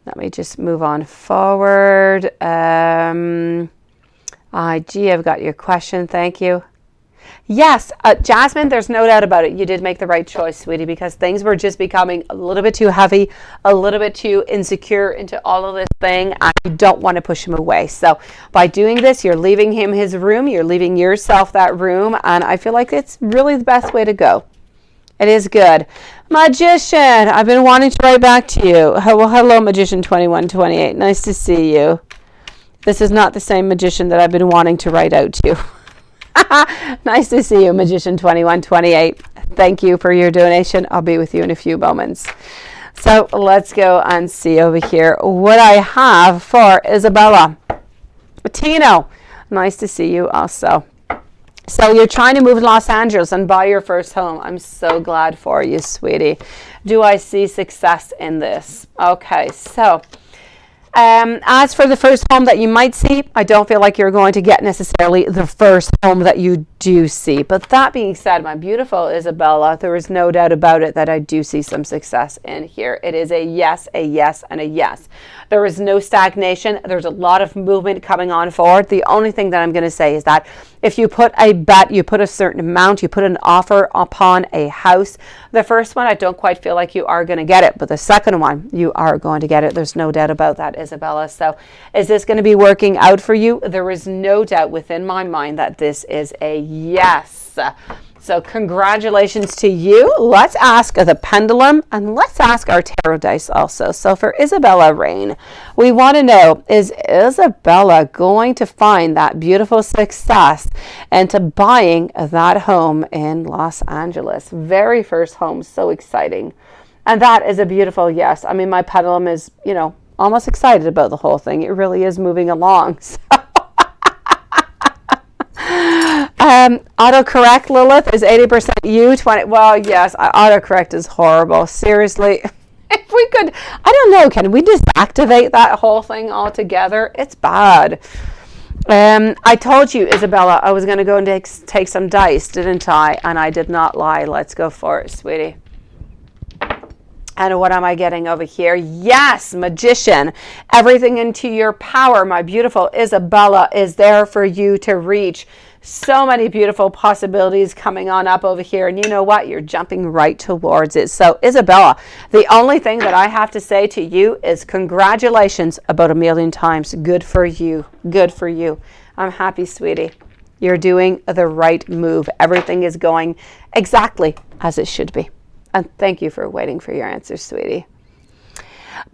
Let me just move on forward. IG, I've got your question. Thank you. Yes, Jasmine, there's no doubt about it. You did make the right choice, sweetie, because things were just becoming a little bit too heavy, a little bit too insecure into all of this thing, and you don't want to push him away. So by doing this, you're leaving him his room, you're leaving yourself that room, and I feel like it's really the best way to go. It is good. Magician, I've been wanting to write back to you. Well, hello, Magician 2128. Nice to see you. This is not the same Magician that I've been wanting to write out to. Nice to see you, Magician 2128. Thank you for your donation. I'll be with you in a few moments. So let's go and see over here what I have for Isabella. Tino, nice to see you also. So you're trying to move to Los Angeles and buy your first home. I'm so glad for you, sweetie. Do I see success in this? Okay, so as for the first home that you might see, I don't feel like you're going to get necessarily the first home that you do see. But that being said, my beautiful Isabella, there is no doubt about it that I do see some success in here. It is a yes, and a yes. There is no stagnation. There's a lot of movement coming on forward. The only thing that I'm going to say is that if you put a bet, you put a certain amount, you put an offer upon a house, the first one, I don't quite feel like you are going to get it, but the second one, you are going to get it. There's no doubt about that, Isabella. So is this going to be working out for you? There is no doubt within my mind that this is a yes. So congratulations to you. Let's ask the pendulum and let's ask our tarot dice also. So for Isabella Rain, we want to know, is Isabella going to find that beautiful success into buying that home in Los Angeles? Very first home, so exciting. And that is a beautiful yes. I mean, my pendulum is, you know, almost excited about the whole thing. It really is moving along. So autocorrect, Lilith, is 80% you, 20. Well, yes, autocorrect is horrible. Seriously, if we could, I don't know, can we deactivate that whole thing altogether? It's bad. I told you, Isabella, I was going to go and take some dice, didn't I? And I did not lie. Let's go for it, sweetie. And what am I getting over here? Yes, Magician. Everything into your power, my beautiful Isabella, is there for you to reach. So many beautiful possibilities coming on up over here. And you know what? You're jumping right towards it. So, Isabella, the only thing that I have to say to you is congratulations about 1,000,000 times. Good for you. Good for you. I'm happy, sweetie. You're doing the right move. Everything is going exactly as it should be. And thank you for waiting for your answers, sweetie.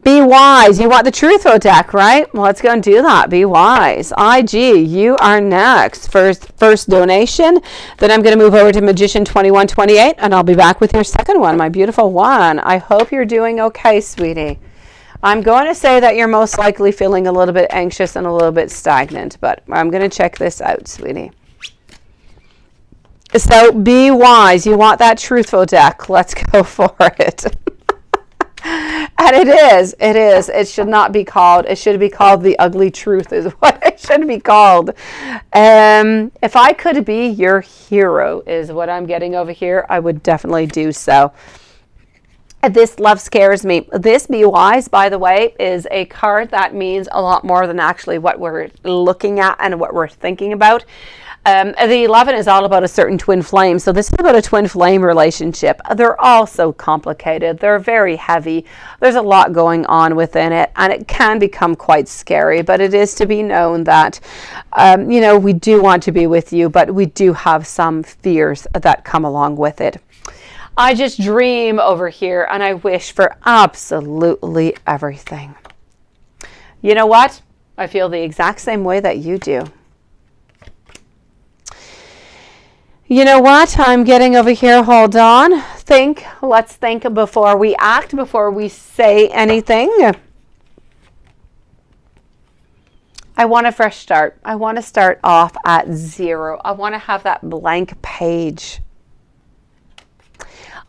Be wise. You want the Truthful deck, right? Well, let's go and do that. Be wise. IG, you are next. First donation. Then I'm going to move over to Magician 2128, and I'll be back with your second one, my beautiful one. I hope you're doing okay, sweetie. I'm going to say that you're most likely feeling a little bit anxious and a little bit stagnant, but I'm going to check this out, sweetie. So be wise. You want that Truthful deck. Let's go for it. And it is. It should not be called. It should be called The Ugly Truth is what it should be called. If I could be your hero is what I'm getting over here, I would definitely do so. This love scares me. This Be Wise, by the way, is a card that means a lot more than actually what we're looking at and what we're thinking about. The 11 is all about a certain twin flame. So this is about a twin flame relationship. They're all so complicated. They're very heavy. There's a lot going on within it, and it can become quite scary. But it is to be known that, you know, we do want to be with you, but we do have some fears that come along with it. I just dream over here, and I wish for absolutely everything. You know what? I feel the exact same way that you do. You know what I'm getting over here? Hold on. Let's think before we act, before we say anything. I want a fresh start. I want to start off at 0. I want to have that blank page.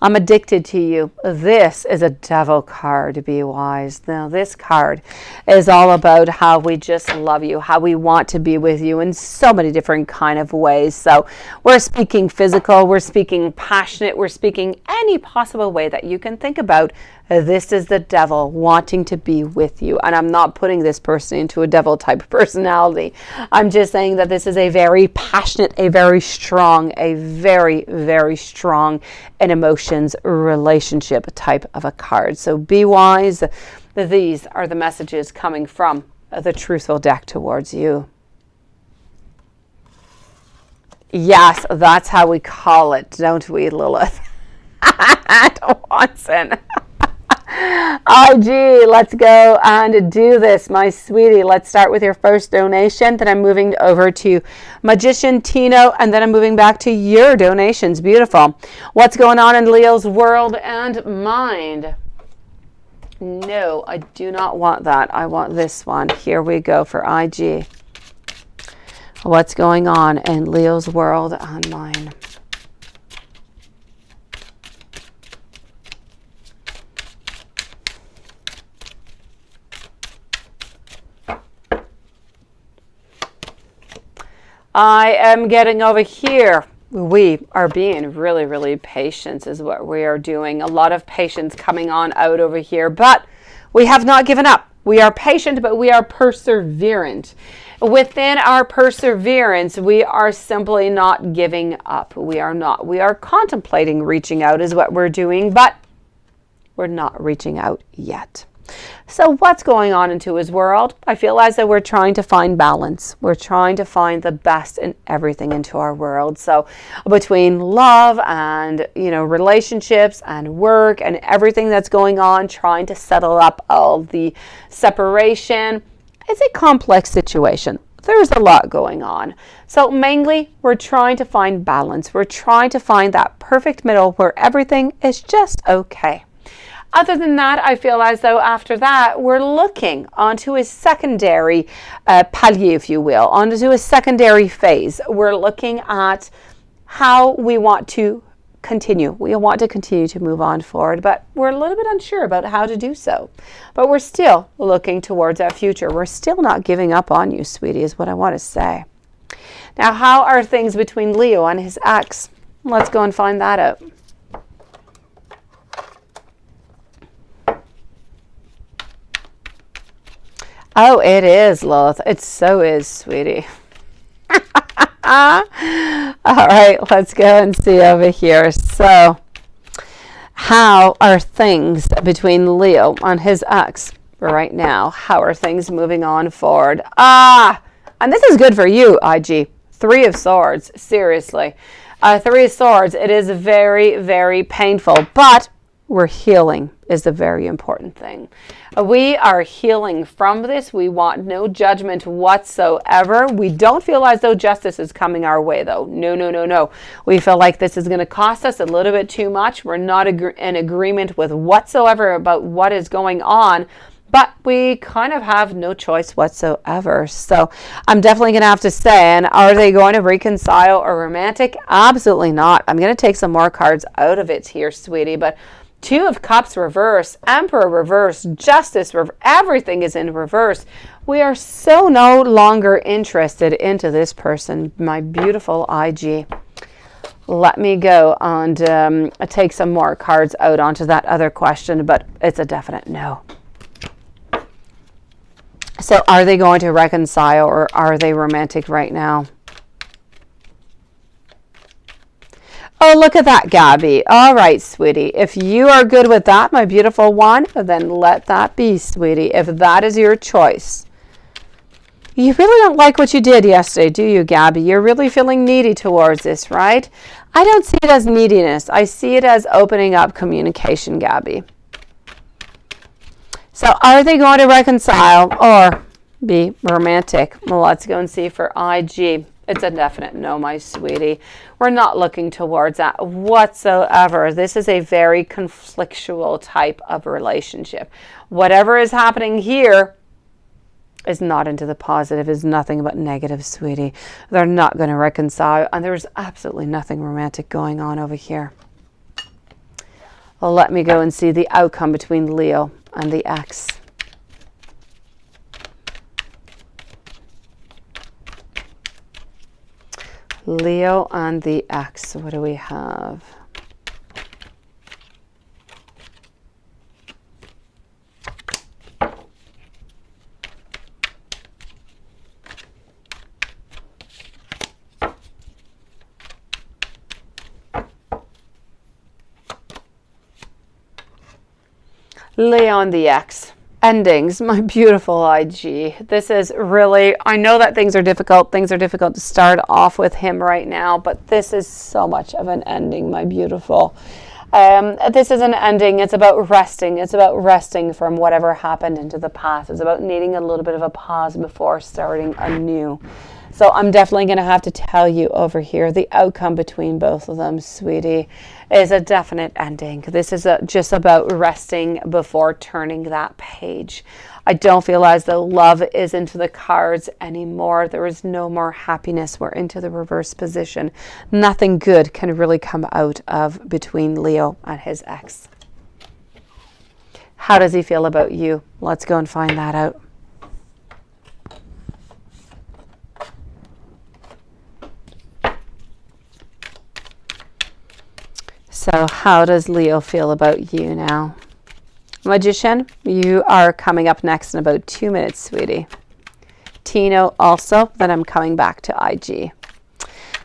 I'm addicted to you. This is a devil card, Be Wise. Now, this card is all about how we just love you, how we want to be with you in so many different kind of ways. So we're speaking physical, we're speaking passionate, we're speaking any possible way that you can think about. This is the devil wanting to be with you. And I'm not putting this person into a devil type personality. I'm just saying that this is a very passionate, a very strong, a very, very strong and emotions relationship type of a card. So be wise. These are the messages coming from the Truthful deck towards you. Yes, that's how we call it, don't we, Lilith? Watson. Oh, gee, let's go and do this, my sweetie. Let's start with your first donation. Then I'm moving over to Magician Tino, and then I'm moving back to your donations. Beautiful. What's going on in Leo's world and mind? No, I do not want that. I want this one. Here we go for IG. What's going on in Leo's world and mine? I am getting over here we are being really, really patient is what we are doing. A lot of patience coming on out over here, but we have not given up. We are patient, but we are perseverant. Within our perseverance, we are simply not giving up. We are not. We are contemplating reaching out is what we're doing, but we're not reaching out yet. So what's going on into his world? I feel as though we're trying to find balance. We're trying to find the best in everything into our world. So between love and, relationships and work and everything that's going on, trying to settle up all the separation, it's a complex situation. There's a lot going on. So mainly, we're trying to find balance. We're trying to find that perfect middle where everything is just okay. Other than that, I feel as though after that, we're looking onto a secondary palier, if you will, onto a secondary phase. We're looking at how we want to continue. We want to continue to move on forward, but we're a little bit unsure about how to do so. But we're still looking towards our future. We're still not giving up on you, sweetie, is what I want to say. Now, how are things between Leo and his ex? Let's go and find that out. Oh, it is, Lilith. It so is, sweetie. All right, let's go and see over here. So, how are things between Leo and his ex right now? How are things moving on forward? And this is good for you, IG. 3 of Swords, seriously. 3 of Swords, it is very, very painful, but we're healing is the very important thing. We are healing from this. We want no judgment whatsoever. We don't feel as though justice is coming our way, though. No, no, no, no. We feel like this is going to cost us a little bit too much. We're not in agreement with whatsoever about what is going on, but we kind of have no choice whatsoever. So I'm definitely going to have to say, and are they going to reconcile or romantic? Absolutely not. I'm going to take some more cards out of it here, sweetie, but 2 of Cups reverse, Emperor reverse, Justice reverse, everything is in reverse. We are so no longer interested into this person, my beautiful IG. Let me go and take some more cards out onto that other question, but it's a definite no. So are they going to reconcile or are they romantic right now? Oh, look at that, Gabby. All right, sweetie. If you are good with that, my beautiful one, then let that be, sweetie. If that is your choice. You really don't like what you did yesterday, do you, Gabby? You're really feeling needy towards this, right? I don't see it as neediness. I see it as opening up communication, Gabby. So are they going to reconcile or be romantic? Well, let's go and see for IG. It's a definite no, my sweetie. We're not looking towards that whatsoever. This is a very conflictual type of relationship. Whatever is happening here is not into the positive, is nothing but negative, sweetie. They're not going to reconcile, and there's absolutely nothing romantic going on over here. Well, let me go and see the outcome between Leo and the ex. Leo and the ex. What do we have? Leo and the ex. Endings, my beautiful IG. This is really, I know that things are difficult. Things are difficult to start off with him right now, but this is so much of an ending, my beautiful. This is an ending. It's about resting. It's about resting from whatever happened into the past. It's about needing a little bit of a pause before starting anew. So I'm definitely going to have to tell you over here, the outcome between both of them, sweetie, is a definite ending. This is just about resting before turning that page. I don't feel as though love is into the cards anymore. There is no more happiness. We're into the reverse position. Nothing good can really come out of between Leo and his ex. How does he feel about you? Let's go and find that out. So how does Leo feel about you now? Magician, you are coming up next in about 2 minutes, sweetie. Tino also, then I'm coming back to IG.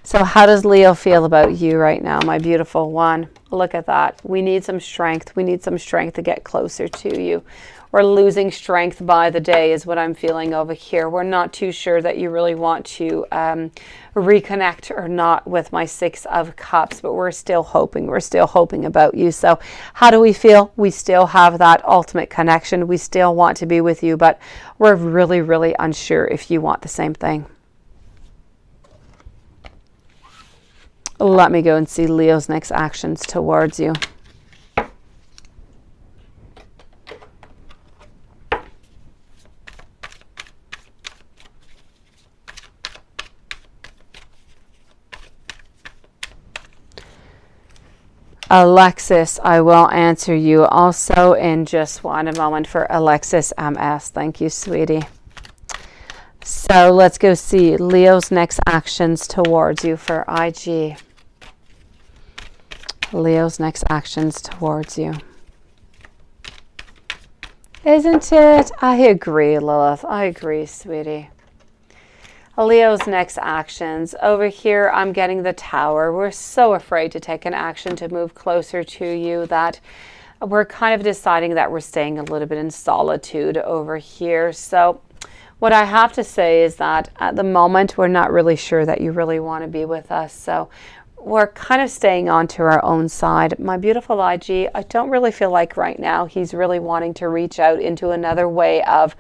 So how does Leo feel about you right now, my beautiful one? Look at that. We need some strength. We need some strength to get closer to you. We're losing strength by the day is what I'm feeling over here. We're not too sure that you really want to reconnect or not with my Six of Cups, but we're still hoping. We're still hoping about you. So how do we feel? We still have that ultimate connection. We still want to be with you, but we're really, really unsure if you want the same thing. Let me go and see Leo's next actions towards you. Alexis, I will answer you also in just one moment for Alexis MS. Thank you, sweetie. So let's go see Leo's next actions towards you for IG. Leo's next actions towards you. Isn't it? I agree, Lilith. I agree, sweetie. Leo's next actions. Over here, I'm getting the Tower. We're so afraid to take an action to move closer to you that we're kind of deciding that we're staying a little bit in solitude over here. So what I have to say is that at the moment, we're not really sure that you really want to be with us. So we're kind of staying on to our own side. My beautiful IG, I don't really feel like right now he's really wanting to reach out into another way of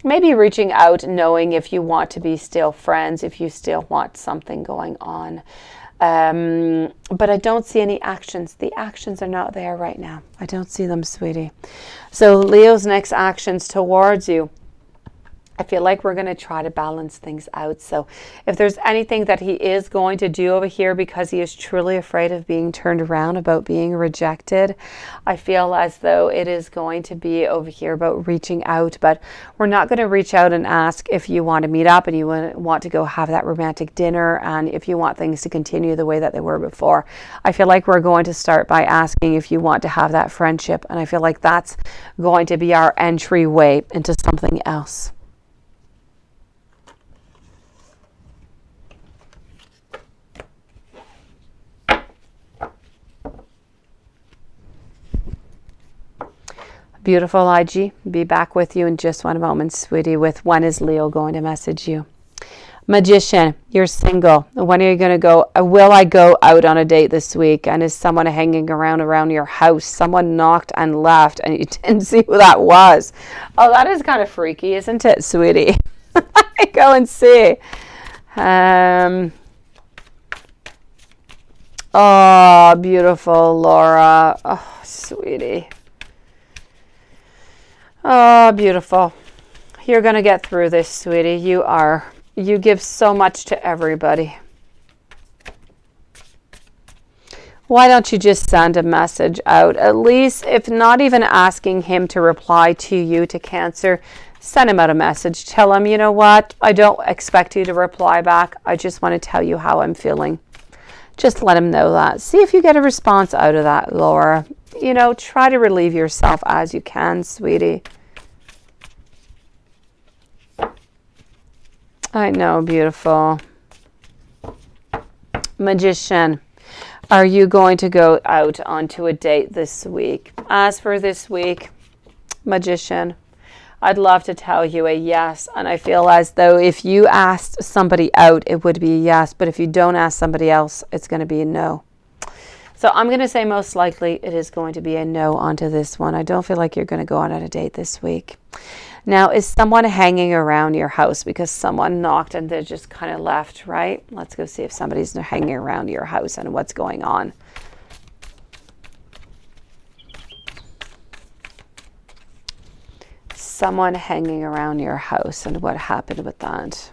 maybe reaching out, knowing if you want to be still friends, if you still want something going on. But I don't see any actions. The actions are not there right now. I don't see them, sweetie. So Leo's next actions towards you. I feel like we're going to try to balance things out. So if there's anything that he is going to do over here because he is truly afraid of being turned around, about being rejected, I feel as though it is going to be over here about reaching out. But we're not going to reach out and ask if you want to meet up and you want to go have that romantic dinner and if you want things to continue the way that they were before. I feel like we're going to start by asking if you want to have that friendship. And I feel like that's going to be our entryway into something else. Beautiful IG, be back with you in just one moment, sweetie, with when is Leo going to message you. Magician, you're single. When are you going to go? Will I go out on a date this week? And is someone hanging around your house? Someone knocked and left and you didn't see who that was. Oh, that is kind of freaky, isn't it, sweetie? Go and see. Oh, beautiful Laura. Oh, sweetie. Oh, beautiful. You're going to get through this, sweetie. You are. You give so much to everybody. Why don't you just send a message out? At least, if not even asking him to reply to you, to Cancer, send him out a message. Tell him, you know what? I don't expect you to reply back. I just want to tell you how I'm feeling. Just let him know that. See if you get a response out of that, Laura. You know, try to relieve yourself as you can, sweetie. I know, beautiful. Magician, are you going to go out onto a date this week? As for this week, Magician, I'd love to tell you a yes. And I feel as though if you asked somebody out, it would be a yes. But if you don't ask somebody else, it's going to be a no. So I'm going to say most likely it is going to be a no onto this one. I don't feel like you're going to go on a date this week. Now, is someone hanging around your house because someone knocked and they just kind of left, right? Let's go see if somebody's hanging around your house and what's going on. Someone hanging around your house and what happened with that.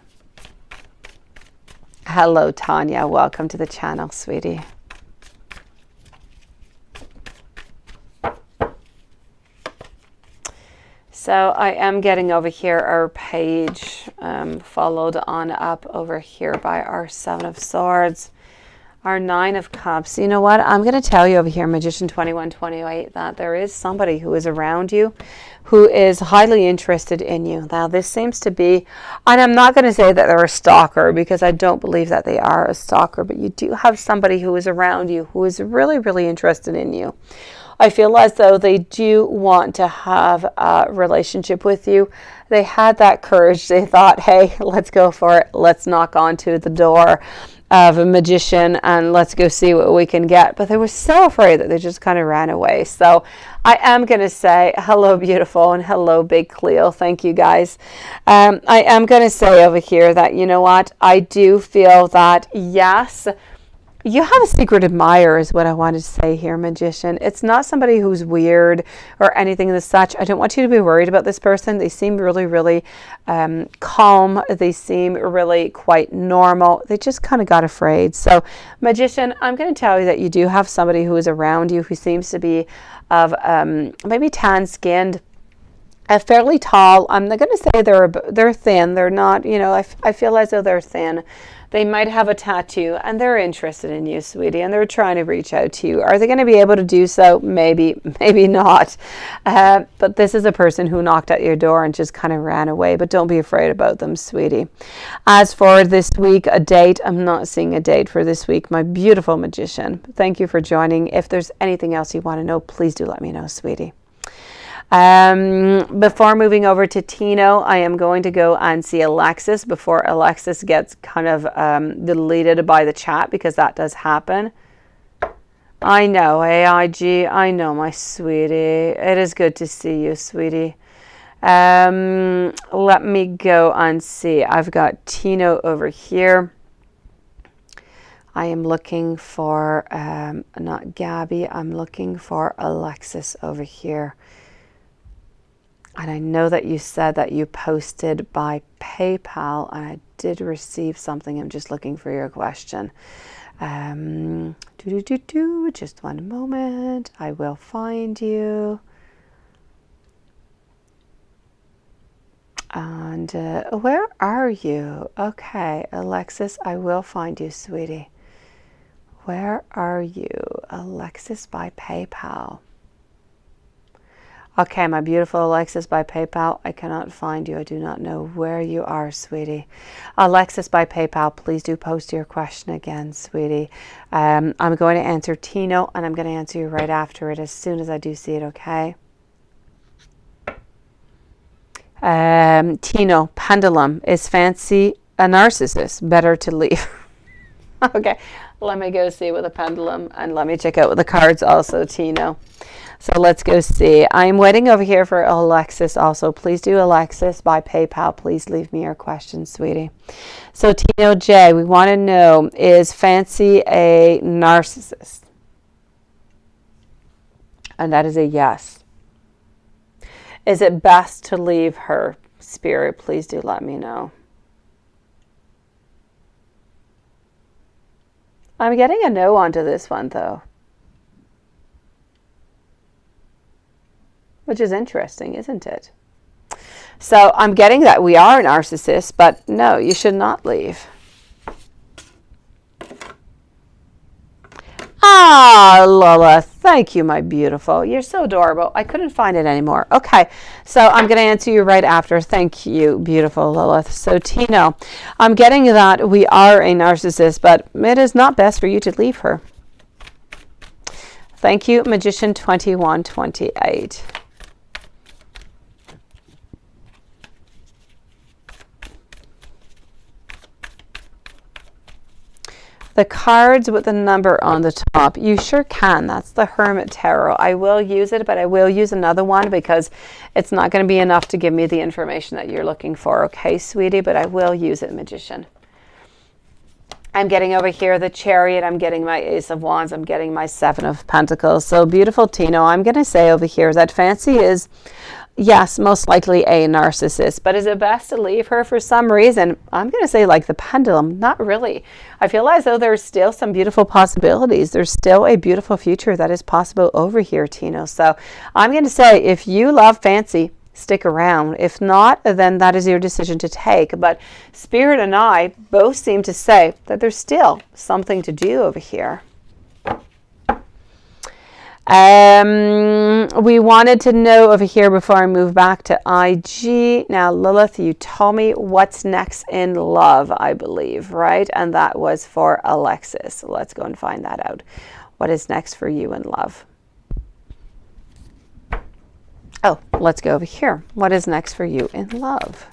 Hello, Tanya. Welcome to the channel, sweetie. So I am getting over here our page followed on up over here by our Seven of Swords. Our Nine of Cups. You know what? I'm going to tell you over here, Magician 2128, that there is somebody who is around you who is highly interested in you. Now, this seems to be, and I'm not going to say that they're a stalker because I don't believe that they are a stalker, but you do have somebody who is around you who is really, really interested in you. I feel as though they do want to have a relationship with you. They had that courage. They thought, hey, let's go for it. Let's knock onto the door of a magician and let's go see what we can get. But they were so afraid that they just kind of ran away. So I am going to say hello, beautiful, and hello, Big Cleo. Thank you, guys. I am going to say over here that, you know what, I do feel that, yes, you have a secret admirer is what I wanted to say here, Magician. It's not somebody who's weird or anything as such. I don't want you to be worried about this person. They seem really, really calm. They seem really quite normal. They just kind of got afraid. So, Magician, I'm going to tell you that you do have somebody who is around you who seems to be of maybe tan-skinned, fairly tall. I'm not going to say they're thin. They're not, you know, I feel as though they're thin. They might have a tattoo and they're interested in you, sweetie, and they're trying to reach out to you. Are they going to be able to do so? Maybe, maybe not. But this is a person who knocked at your door and just kind of ran away. But don't be afraid about them, sweetie. As for this week, a date, I'm not seeing a date for this week, my beautiful Magician. Thank you for joining. If there's anything else you want to know, please do let me know, sweetie. Before moving over to Tino, I am going to go and see Alexis before Alexis gets kind of deleted by the chat, because that does happen. I know, AIG, I know, my sweetie. It is good to see you, sweetie. Let me go and see. I've got Tino over here. I am looking for, not Gabby, I'm looking for Alexis over here. And I know that you said that you posted by PayPal, and I did receive something. I'm just looking for your question. Just one moment. I will find you. And where are you? Okay, Alexis, I will find you, sweetie. Where are you? Alexis by PayPal. Okay, my beautiful Alexis by PayPal, I cannot find you. I do not know where you are, sweetie. Alexis by PayPal, please do post your question again, sweetie. I'm going to answer Tino, and I'm going to answer you right after it as soon as I do see it, okay? Tino, pendulum, is Fancy a narcissist? Better to leave. Okay, let me go see with the pendulum, and let me check out with the cards also, Tino. So let's go see. I'm waiting over here for Alexis also. Please do, Alexis, by PayPal. Please leave me your questions, sweetie. So Tino J, we want to know, is Fancy a narcissist? And that is a yes. Is it best to leave her? Spirit, please do let me know. I'm getting a no onto this one, though. Which is interesting, isn't it? So I'm getting that we are narcissists, but no, you should not leave. Ah, Lola, thank you, my beautiful. You're so adorable. I couldn't find it anymore. Okay, so I'm going to answer you right after. Thank you, beautiful Lola. So Tino, I'm getting that we are a narcissist, but it is not best for you to leave her. Thank you, Magician 2128. The cards with the number on the top, you sure can. That's the Hermit Tarot. I will use it, but I will use another one because it's not going to be enough to give me the information that you're looking for. Okay, sweetie, but I will use it, Magician. I'm getting over here the Chariot. I'm getting my Ace of Wands. I'm getting my Seven of Pentacles. So beautiful, Tino. I'm going to say over here that Fancy is, yes, most likely a narcissist. But is it best to leave her for some reason? I'm going to say like the pendulum. Not really. I feel as though there's still some beautiful possibilities. There's still a beautiful future that is possible over here, Tino. So I'm going to say if you love Fancy, stick around. If not, then that is your decision to take. But Spirit and I both seem to say that there's still something to do over here. We wanted to know over here before I move back to IG. Now, Lilith, you told me what's next in love, I believe, right? And that was for Alexis. So let's go and find that out. What is next for you in love? Oh, let's go over here. What is next for you in love?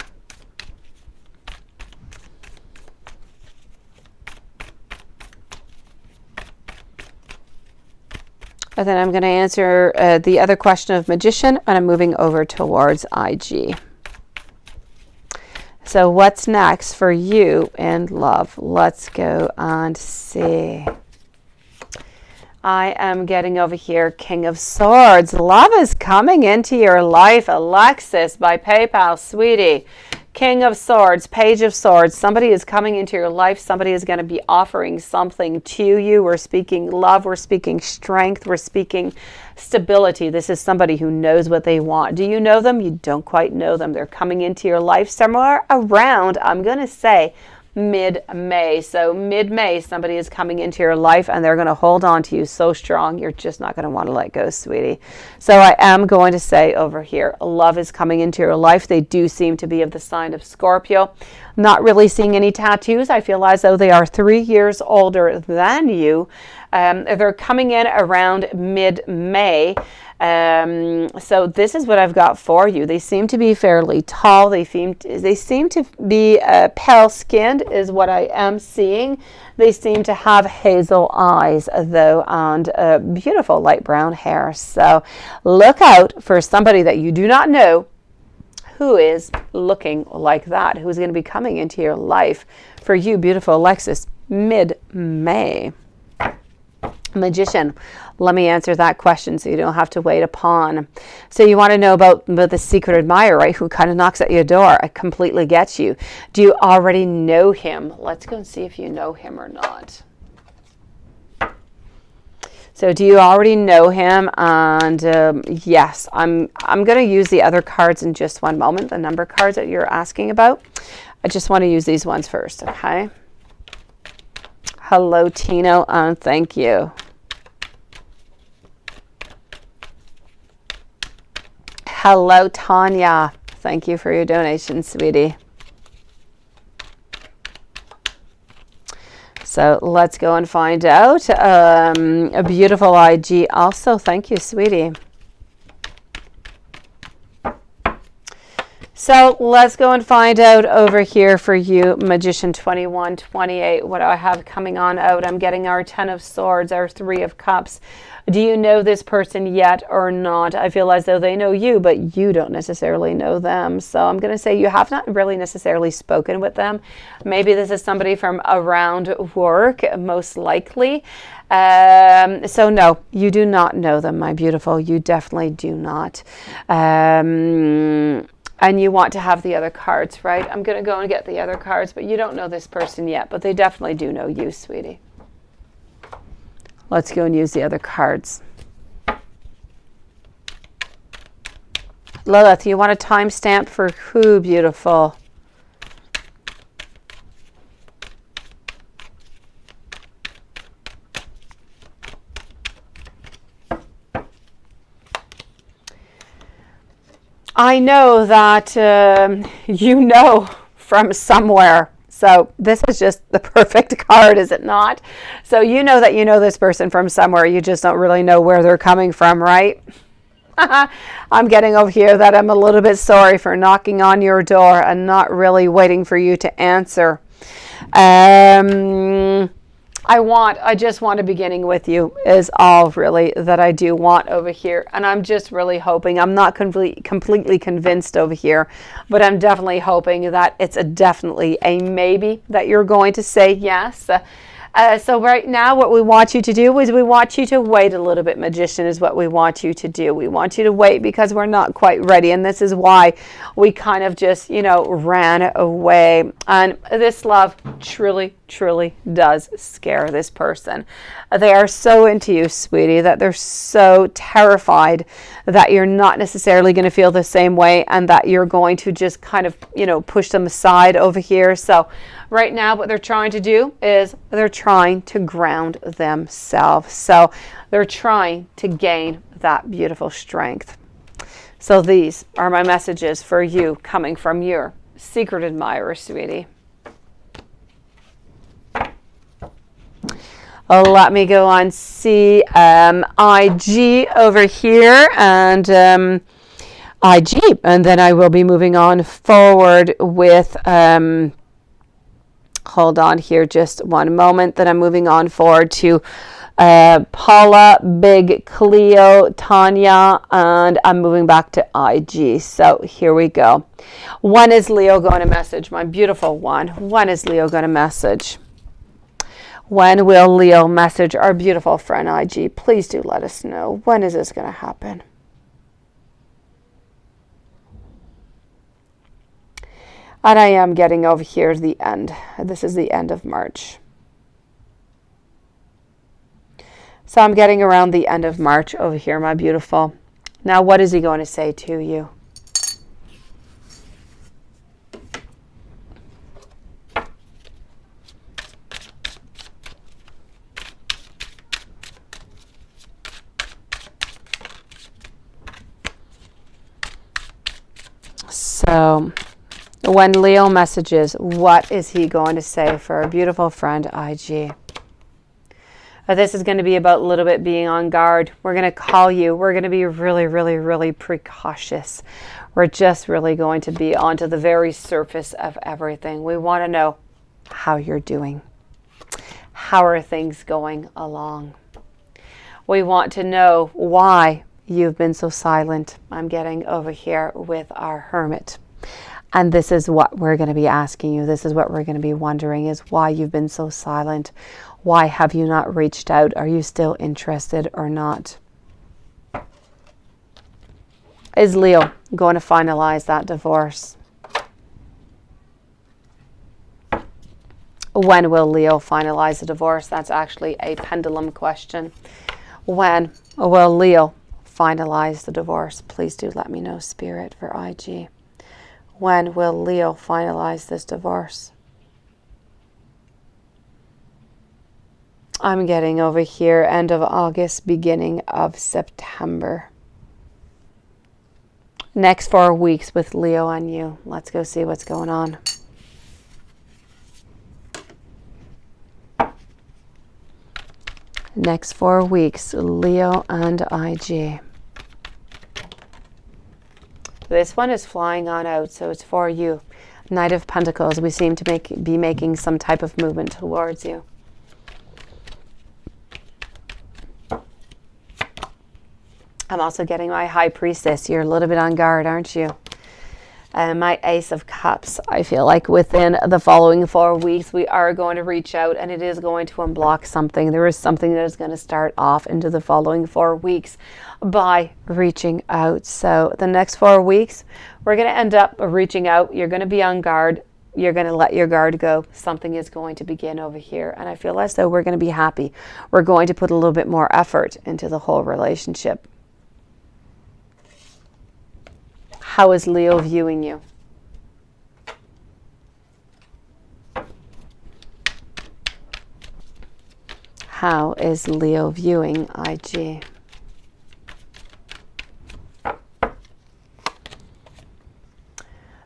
And then I'm going to answer the other question of Magician, and I'm moving over towards IG. So what's next for you in love? Let's go and see. I am getting over here King of Swords. Love is coming into your life, Alexis, by PayPal, sweetie. King of Swords, Page of Swords. Somebody is coming into your life. Somebody is going to be offering something to you. We're speaking love. We're speaking strength. We're speaking stability. This is somebody who knows what they want. Do you know them? You don't quite know them. They're coming into your life somewhere around, I'm going to say, mid-May. So mid-May, somebody is coming into your life and they're going to hold on to you so strong, you're just not going to want to let go, sweetie. So I am going to say over here, love is coming into your life. They do seem to be of the sign of Scorpio. Not really seeing any tattoos. I feel as though they are 3 years older than you. They're coming in around mid-May. So this is what I've got for you. They seem to be fairly tall. They seem to be pale skinned is what I am seeing. They seem to have hazel eyes though, and beautiful light brown hair. So look out for somebody that you do not know who is looking like that, who's going to be coming into your life for you, beautiful Alexis, mid-May. Magician, let me answer that question so you don't have to wait upon. So you want to know about the secret admirer, right? Who kind of knocks at your door. I completely get you. Do you already know him? Let's go and see if you know him or not. So do you already know him? And yes, I'm going to use the other cards in just one moment, the number cards that you're asking about. I just want to use these ones first, okay? Hello, Tino, and thank you. Hello, Tanya. Thank you for your donation, sweetie. So let's go and find out. A beautiful IG also. Thank you, sweetie. So let's go and find out over here for you, Magician 2128, what I have coming on out. I'm getting our 10 of Swords, our 3 of Cups. Do you know this person yet or not? I feel as though they know you, but you don't necessarily know them. So I'm going to say you have not really necessarily spoken with them. Maybe this is somebody from around work, most likely. So no, you do not know them, my beautiful. You definitely do not. And you want to have the other cards, right? I'm going to go and get the other cards, but you don't know this person yet, but they definitely do know you, sweetie. Let's go and use the other cards. Lilith, you want a timestamp for who, beautiful? I know that you know from somewhere. So this is just the perfect card, is it not? So you know that you know this person from somewhere. You just don't really know where they're coming from, right? I'm getting over here that I'm a little bit sorry for knocking on your door and not really waiting for you to answer. I just want a beginning with you is all really that I do want over here. And I'm just really hoping, I'm not completely convinced over here, but I'm definitely hoping that it's definitely a maybe that you're going to say yes. So right now what we want you to do is we want you to wait a little bit, Magician, is what we want you to do. We want you to wait because we're not quite ready. And this is why we kind of just, you know, ran away. And this love truly, truly does scare this person. They are so into you, sweetie, that they're so terrified that you're not necessarily going to feel the same way and that you're going to just kind of, you know, push them aside over here. So right now what they're trying to do is they're trying to ground themselves. So they're trying to gain that beautiful strength. So these are my messages for you coming from your secret admirer, sweetie. Oh, let me go on see IG over here and IG, and then I will be moving on forward with hold on here just one moment. Then I'm moving on forward to Paula, Big Cleo, Tanya, and I'm moving back to IG. So here we go. When is Leo going to message? My beautiful one. When is Leo going to message? When will Leo message our beautiful friend IG? Please do let us know. When is this going to happen? And I am getting over here the end. This is the end of March. So I'm getting around the end of March over here, my beautiful. Now, what is he going to say to you? So when Leo messages, what is he going to say for our beautiful friend IG? This is going to be about a little bit being on guard. We're going to call you. We're going to be really, really, really precautious. We're just really going to be onto the very surface of everything. We want to know how you're doing. How are things going along? We want to know why you've been so silent. I'm getting over here with our Hermit. And this is what we're going to be asking you. This is what we're going to be wondering is why you've been so silent. Why have you not reached out? Are you still interested or not? Is Leo going to finalize that divorce? When will Leo finalize the divorce? That's actually a pendulum question. When will Leo finalize the divorce? Please do let me know, Spirit, for IG. When will Leo finalize this divorce? I'm getting over here end of August, beginning of September. Next 4 weeks with Leo and you. Let's go see what's going on. Next 4 weeks, Leo and IG. This one is flying on out, so it's for you. Knight of Pentacles. We seem to be making some type of movement towards you. I'm also getting my High Priestess. You're a little bit on guard, aren't you? My Ace of Cups. I feel like within the following 4 weeks, we are going to reach out and it is going to unblock something. There is something that is going to start off into the following 4 weeks by reaching out. So the next 4 weeks, we're going to end up reaching out. You're going to be on guard. You're going to let your guard go. Something is going to begin over here. And I feel as though we're going to be happy. We're going to put a little bit more effort into the whole relationship. How is Leo viewing you? How is Leo viewing IG?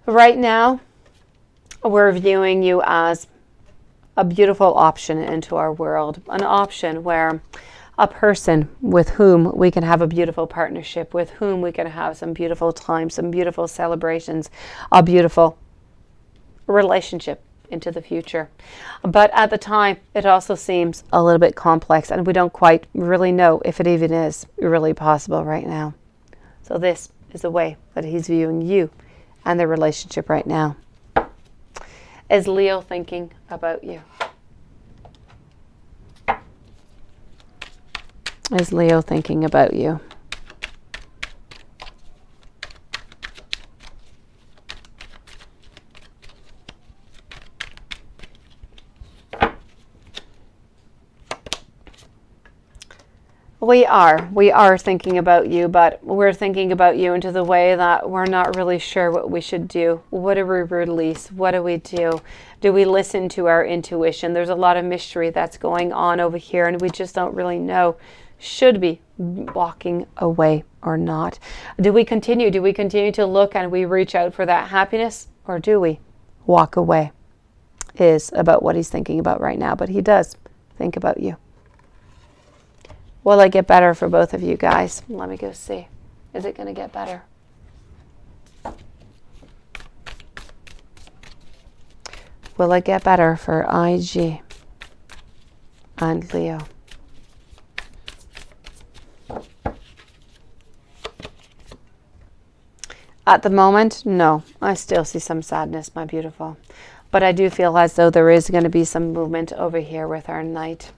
Right now, we're viewing you as a beautiful option into our world. An option where a person with whom we can have a beautiful partnership, with whom we can have some beautiful time, some beautiful celebrations, a beautiful relationship into the future. But at the time, it also seems a little bit complex and we don't quite really know if it even is really possible right now. So this is the way that he's viewing you and the relationship right now. Is Leo thinking about you? is Leo thinking about you? We are thinking about you, but we're thinking about you into the way that we're not really sure what we should do. What do we release? What do we do? Do we listen to our intuition? There's a lot of mystery that's going on over here, and we just don't really know. Should be walking away or not? Do we continue? Do we continue to look and we reach out for that happiness, or do we walk away? Is about what he's thinking about right now, but he does think about you. Will it get better for both of you guys? Let me go see. Is it going to get better? Will it get better for IG and Leo? At the moment, no. I still see some sadness, my beautiful. But I do feel as though there is going to be some movement over here with our Knight.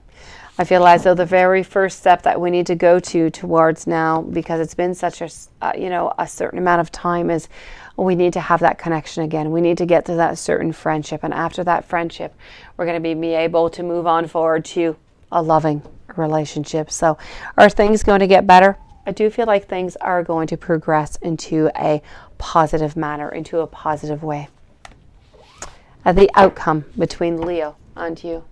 I feel as though the very first step that we need to go towards now, because it's been such a, a certain amount of time, is we need to have that connection again. We need to get to that certain friendship. And after that friendship, we're going to be able to move on forward to a loving relationship. So are things going to get better? I do feel like things are going to progress into a positive manner, into a positive way. The outcome between Leo and you.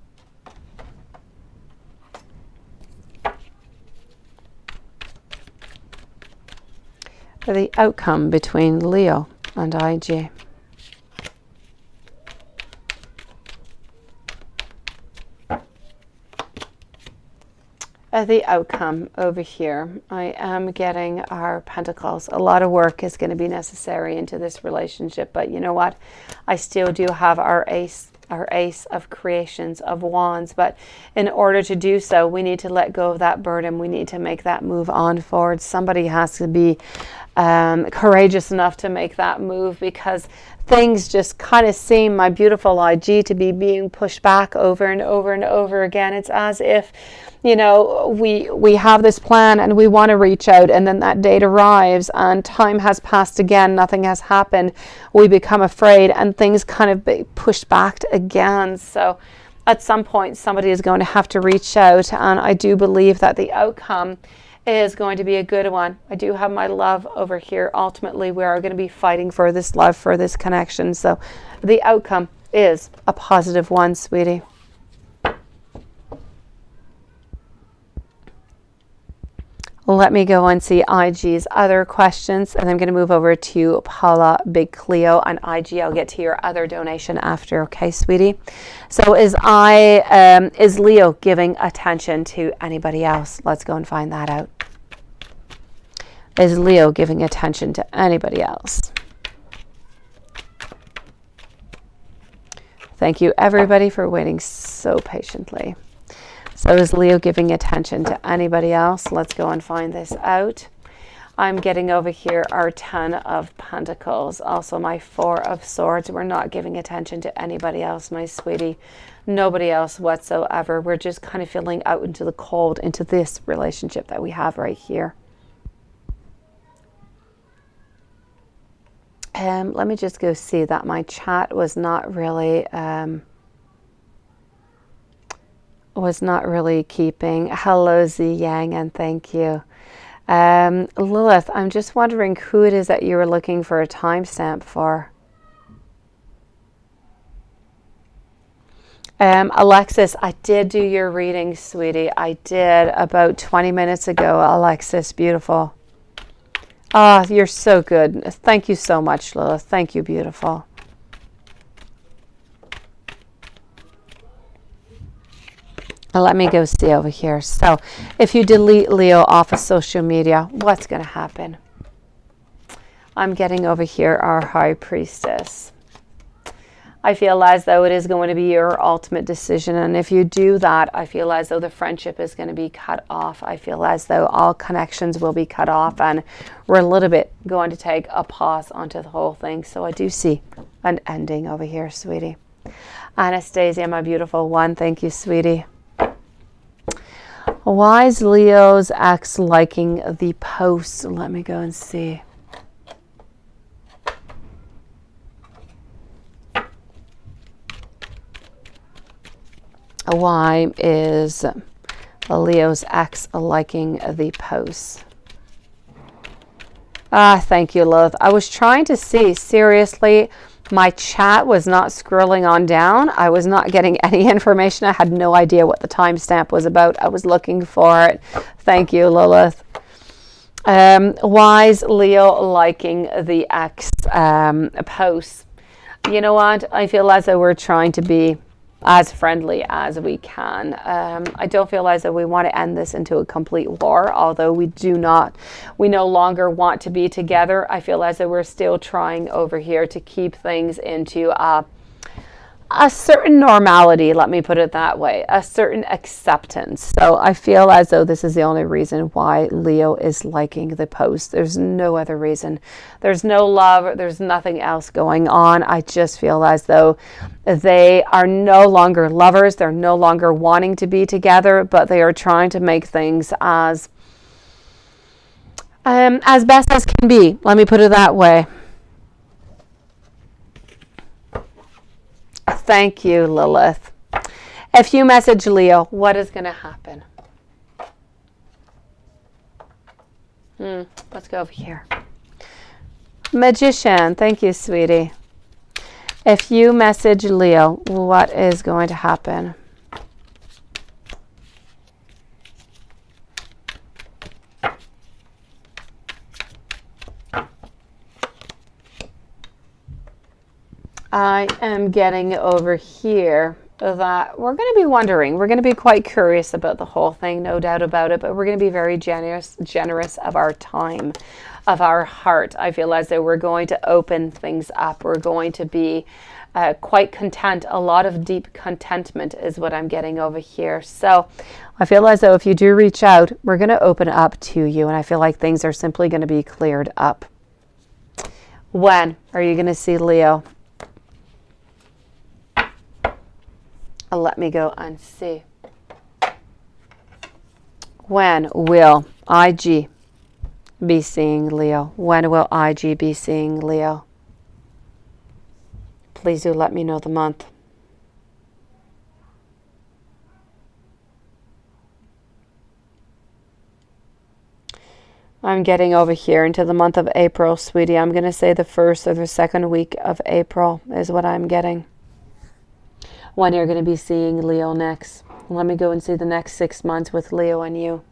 The outcome between Leo and IG. The outcome over here, I am getting our Pentacles. A lot of work is going to be necessary into this relationship, but you know what? I still do have our Ace of Creations of Wands, but in order to do so, we need to let go of that burden. We need to make that move on forward. Somebody has to be courageous enough to make that move, because things just kind of seem, my beautiful IG, to be being pushed back over and over and over again. It's as if, we have this plan and we want to reach out, and then that date arrives and time has passed again, nothing has happened. We become afraid and things kind of be pushed back again. So at some point somebody is going to have to reach out, and I do believe that the outcome is going to be a good one. I do have my love over here. Ultimately, we are going to be fighting for this love, for this connection. So the outcome is a positive one, sweetie. Let me go and see IG's other questions, and I'm going to move over to Paula, Big Cleo, and IG. I'll get to your other donation after, okay, sweetie? So is Leo giving attention to anybody else? Let's go and find that out. Is Leo giving attention to anybody else? Thank you, everybody, for waiting so patiently. So is Leo giving attention to anybody else? Let's go and find this out. I'm getting over here our 10 of Pentacles. Also my 4 of Swords. We're not giving attention to anybody else, my sweetie. Nobody else whatsoever. We're just kind of feeling out into the cold, into this relationship that we have right here. Let me just go see that my chat was not really... keeping. Hello, Z Yang, and thank you. Lilith, I'm just wondering who it is that you were looking for a timestamp for. Alexis, I did do your reading, sweetie. I did about 20 minutes ago, Alexis. Beautiful. Ah, you're so good. Thank you so much, Lilith. Thank you, beautiful. Let me go see over here. So if you delete Leo off of social media, what's going to happen? I'm getting over here our High Priestess. I feel as though it is going to be your ultimate decision. And if you do that, I feel as though the friendship is going to be cut off. I feel as though all connections will be cut off, and we're a little bit going to take a pause onto the whole thing. So I do see an ending over here, sweetie. Anastasia, my beautiful one. Thank you, sweetie. Why is Leo's ex liking the post? Let me go and see. Why is Leo's ex liking the post? Thank you, Lilith. I was trying to see, seriously, my chat was not scrolling on down. I was not getting any information. I had no idea what the timestamp was about. I was looking for it. Thank you, Lilith. Why is Leo liking the ex posts? You know what? I feel as though we're trying to be as friendly as we can. I don't feel as though we want to end this into a complete war, although we no longer want to be together. I feel as though we're still trying over here to keep things into a certain normality, let me put it that way, a certain acceptance. So I feel as though this is the only reason why Leo is liking the post. There's no other reason. There's no love. There's nothing else going on. I just feel as though they are no longer lovers. They're no longer wanting to be together, but they are trying to make things as best as can be. Let me put it that way. Thank you, Lilith. If you message Leo, what is going to happen? Let's go over here. Magician, thank you, sweetie. If you message Leo, what is going to happen? I am getting over here that we're going to be wondering. We're going to be quite curious about the whole thing, no doubt about it, but we're going to be very generous of our time, of our heart. I feel as though we're going to open things up. We're going to be quite content. A lot of deep contentment is what I'm getting over here. So I feel as though if you do reach out, we're going to open up to you, and I feel like things are simply going to be cleared up. When are you going to see Leo? Let me go and see. When will IG be seeing Leo? When will IG be seeing Leo? Please do let me know the month. I'm getting over here into the month of April, sweetie. I'm going to say the first or the second week of April is what I'm getting. When you're going to be seeing Leo next. Let me go and see the next 6 months with Leo and you.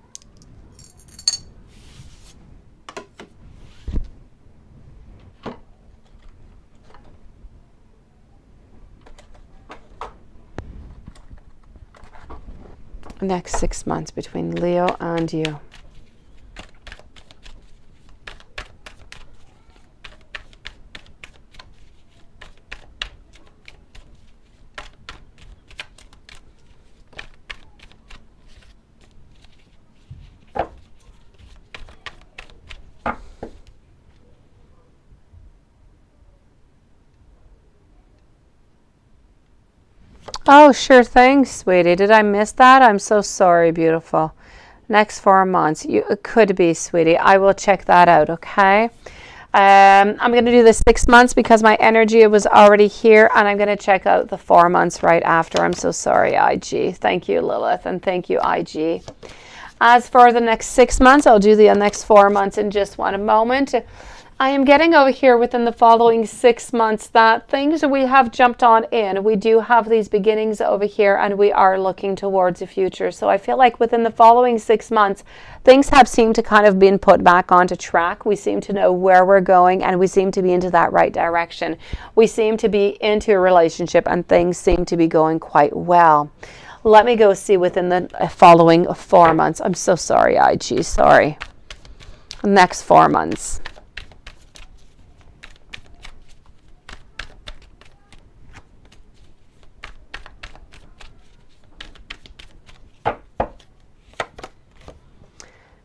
Next 6 months between Leo and you. Oh, sure thing, sweetie. Did I miss that? I'm so sorry, beautiful. Next 4 months. It could be, sweetie. I will check that out, okay? I'm going to do the 6 months because my energy was already here, and I'm going to check out the 4 months right after. I'm so sorry, IG. Thank you, Lilith, and thank you, IG. As for the next 6 months, I'll do the next 4 months in just one moment. I am getting over here within the following 6 months that things we have jumped on in. We do have these beginnings over here, and we are looking towards the future. So I feel like within the following 6 months, things have seemed to kind of been put back onto track. We seem to know where we're going, and we seem to be into that right direction. We seem to be into a relationship, and things seem to be going quite well. Let me go see within the following 4 months. I'm so sorry, IG. Sorry. Next 4 months.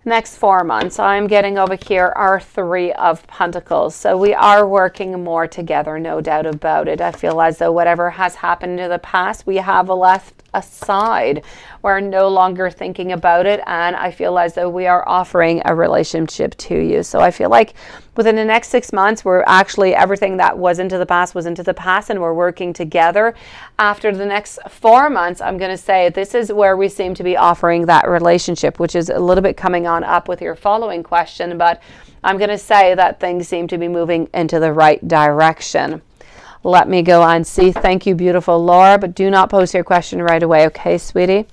Next 4 months, I'm getting over here our 3 of Pentacles. So we are working more together, no doubt about it. I feel as though whatever has happened in the past, we have left aside. We're no longer thinking about it, and I feel as though we are offering a relationship to you. So I feel like within the next 6 months, we're actually, everything that was into the past was into the past, and we're working together. After the next 4 months, I'm going to say this is where we seem to be offering that relationship, which is a little bit coming on up with your following question, but I'm going to say that things seem to be moving into the right direction. Let me go and see. Thank you, beautiful Laura, but do not post your question right away, okay, sweetie?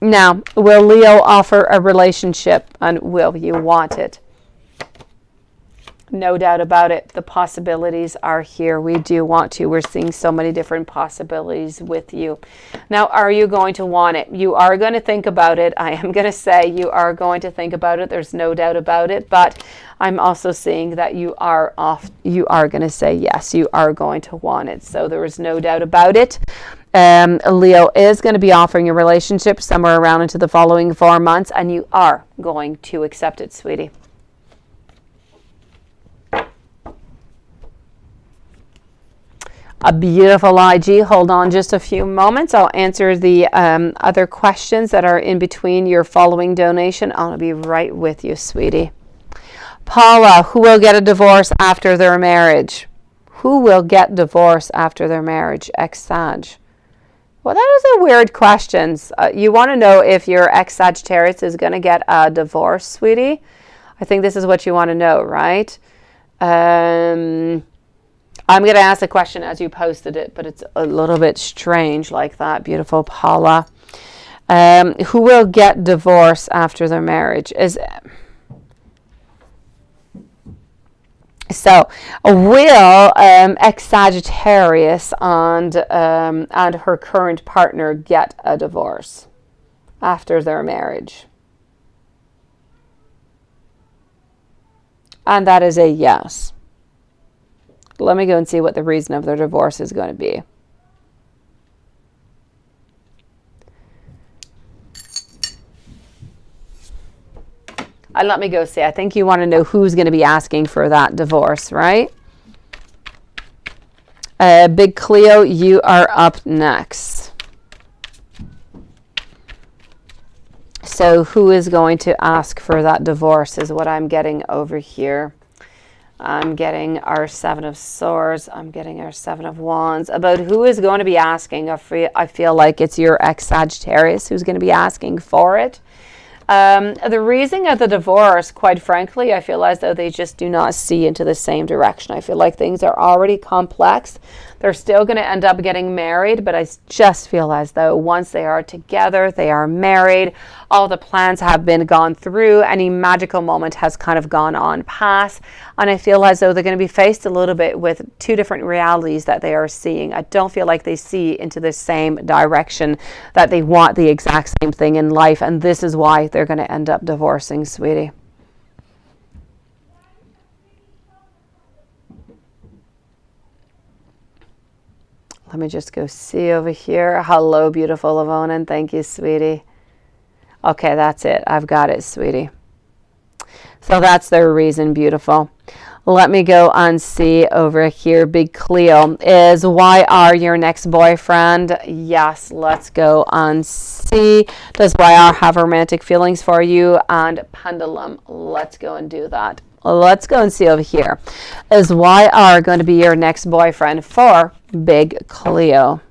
Now, will Leo offer a relationship, and will you want it? No doubt about it. The possibilities are here. We do want to. We're seeing so many different possibilities with you. Now, are you going to want it? You are going to think about it. I am going to say you are going to think about it. There's no doubt about it. But I'm also seeing that you are going to say yes. You are going to want it. So there is no doubt about it. Leo is going to be offering a relationship somewhere around into the following 4 months, and you are going to accept it, sweetie. A beautiful IG. Hold on just a few moments. I'll answer the other questions that are in between your following donation. I'll be right with you, sweetie. Paula, who will get a divorce after their marriage? Who will get divorced after their marriage? Ex-Sag. Well, that is a weird question. You want to know if your ex-Sagittarius is going to get a divorce, sweetie? I think this is what you want to know, right? I'm going to ask the question as you posted it, but it's a little bit strange like that, beautiful Paula. Who will get divorced after their marriage? So, will ex-Sagittarius and her current partner get a divorce after their marriage? And that is a yes. Let me go and see what the reason of their divorce is going to be. Let me go see. I think you want to know who's going to be asking for that divorce, right? Big Cleo, you are up next. So who is going to ask for that divorce is what I'm getting over here. I'm getting our Seven of Swords. I'm getting our Seven of Wands. About who is going to be asking. I feel like it's your ex-Sagittarius who's going to be asking for it. The reason of the divorce, quite frankly, I feel as though they just do not see into the same direction. I feel like things are already complex. They're still going to end up getting married, but I just feel as though once they are together, they are married, all the plans have been gone through, any magical moment has kind of gone on past, and I feel as though they're going to be faced a little bit with two different realities that they are seeing. I don't feel like they see into the same direction, that they want the exact same thing in life, and this is why they're going to end up divorcing, sweetie. Let me just go see over here. Hello, beautiful Lavonin. Thank you, sweetie. Okay, that's it. I've got it, sweetie. So that's their reason, beautiful. Let me go and see over here. Big Cleo is YR your next boyfriend? Yes, let's go and see. Does YR have romantic feelings for you? And Pendulum, let's go and do that. Let's go and see over here. Is YR going to be your next boyfriend for Big Cleo?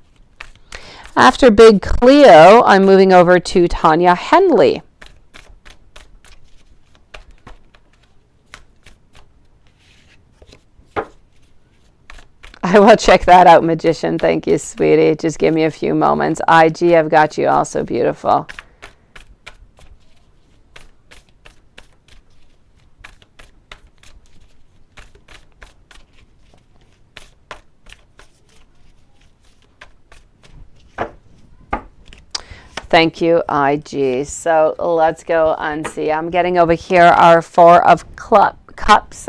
After Big Cleo, I'm moving over to Tanya Henley. I will check that out, Magician. Thank you, sweetie. Just give me a few moments. IG, I've got you also, beautiful. Thank you, IG. So let's go and see. I'm getting over here our Four of Cups.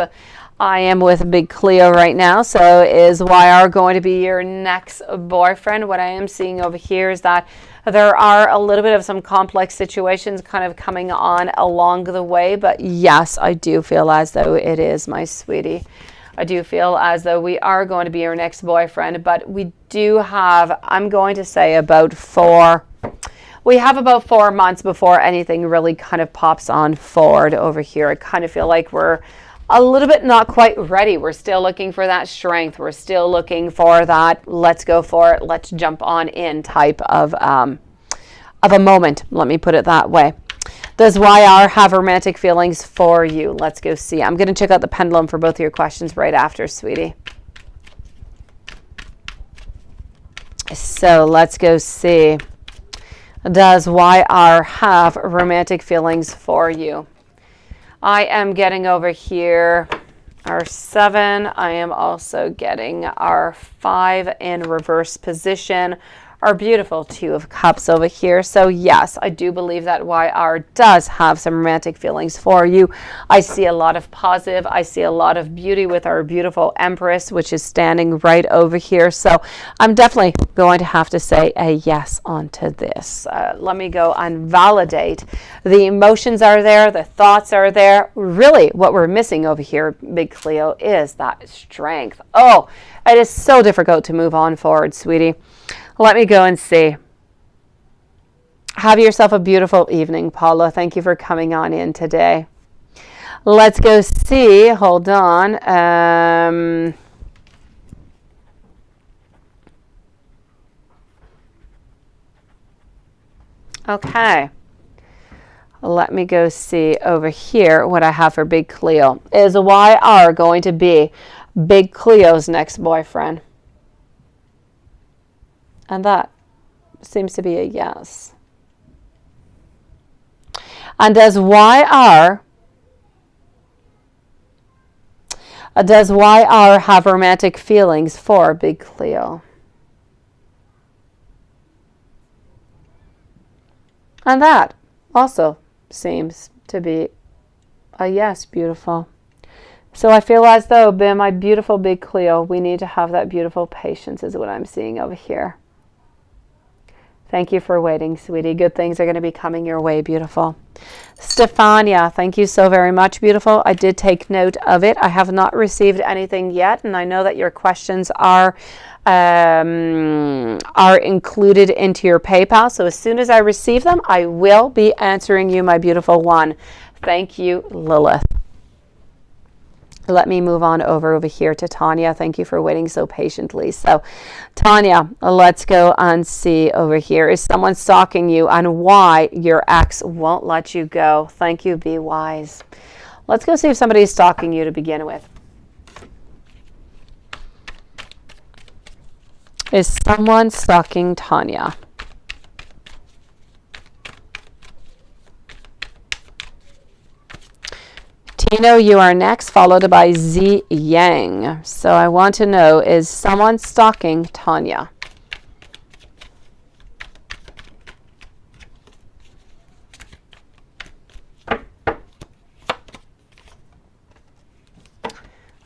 I am with Big Cleo right now. So is YR going to be your next boyfriend? What I am seeing over here is that there are a little bit of some complex situations kind of coming on along the way. But yes, I do feel as though it is, my sweetie. I do feel as though we are going to be your next boyfriend, but we do have, I'm going to say we have about 4 months before anything really kind of pops on forward over here. I kind of feel like we're a little bit not quite ready. We're still looking for that strength. We're still looking for that, let's go for it, let's jump on in type of a moment. Let me put it that way. Does YR have romantic feelings for you? Let's go see. I'm going to check out the pendulum for both of your questions right after, sweetie. So let's go see. Does YR have romantic feelings for you? I am getting over here our 7. I am also getting our 5 in reverse position. Our beautiful 2 of Cups over here. So yes, I do believe that YR does have some romantic feelings for you. I see a lot of positive. I see a lot of beauty with our beautiful Empress, which is standing right over here. So I'm definitely going to have to say a yes onto this. Let me go and validate. The emotions are there. The thoughts are there. Really, what we're missing over here, Big Cleo, is that strength. Oh, it is so difficult to move on forward, sweetie. Let me go and see. Have yourself a beautiful evening, Paula. Thank you for coming on in today. Let's go see. Hold on. Okay. Let me go see over here what I have for Big Cleo. Is YR going to be Big Cleo's next boyfriend? And that seems to be a yes. And does YR have romantic feelings for Big Cleo? And that also seems to be a yes, beautiful. So I feel as though, my beautiful Big Cleo, we need to have that beautiful patience is what I'm seeing over here. Thank you for waiting, sweetie. Good things are going to be coming your way, beautiful. Stefania, thank you so very much, beautiful. I did take note of it. I have not received anything yet, and I know that your questions are included into your PayPal. So as soon as I receive them, I will be answering you, my beautiful one. Thank you, Lilith. Let me move on over here to Tanya. Thank you for waiting so patiently. So, Tanya, let's go and see over here. Is someone stalking you and why your ex won't let you go? Thank you, Be Wise. Let's go see if somebody is stalking you to begin with. Is someone stalking Tanya? Tino, you are next, followed by Z Yang. So I want to know, is someone stalking Tanya?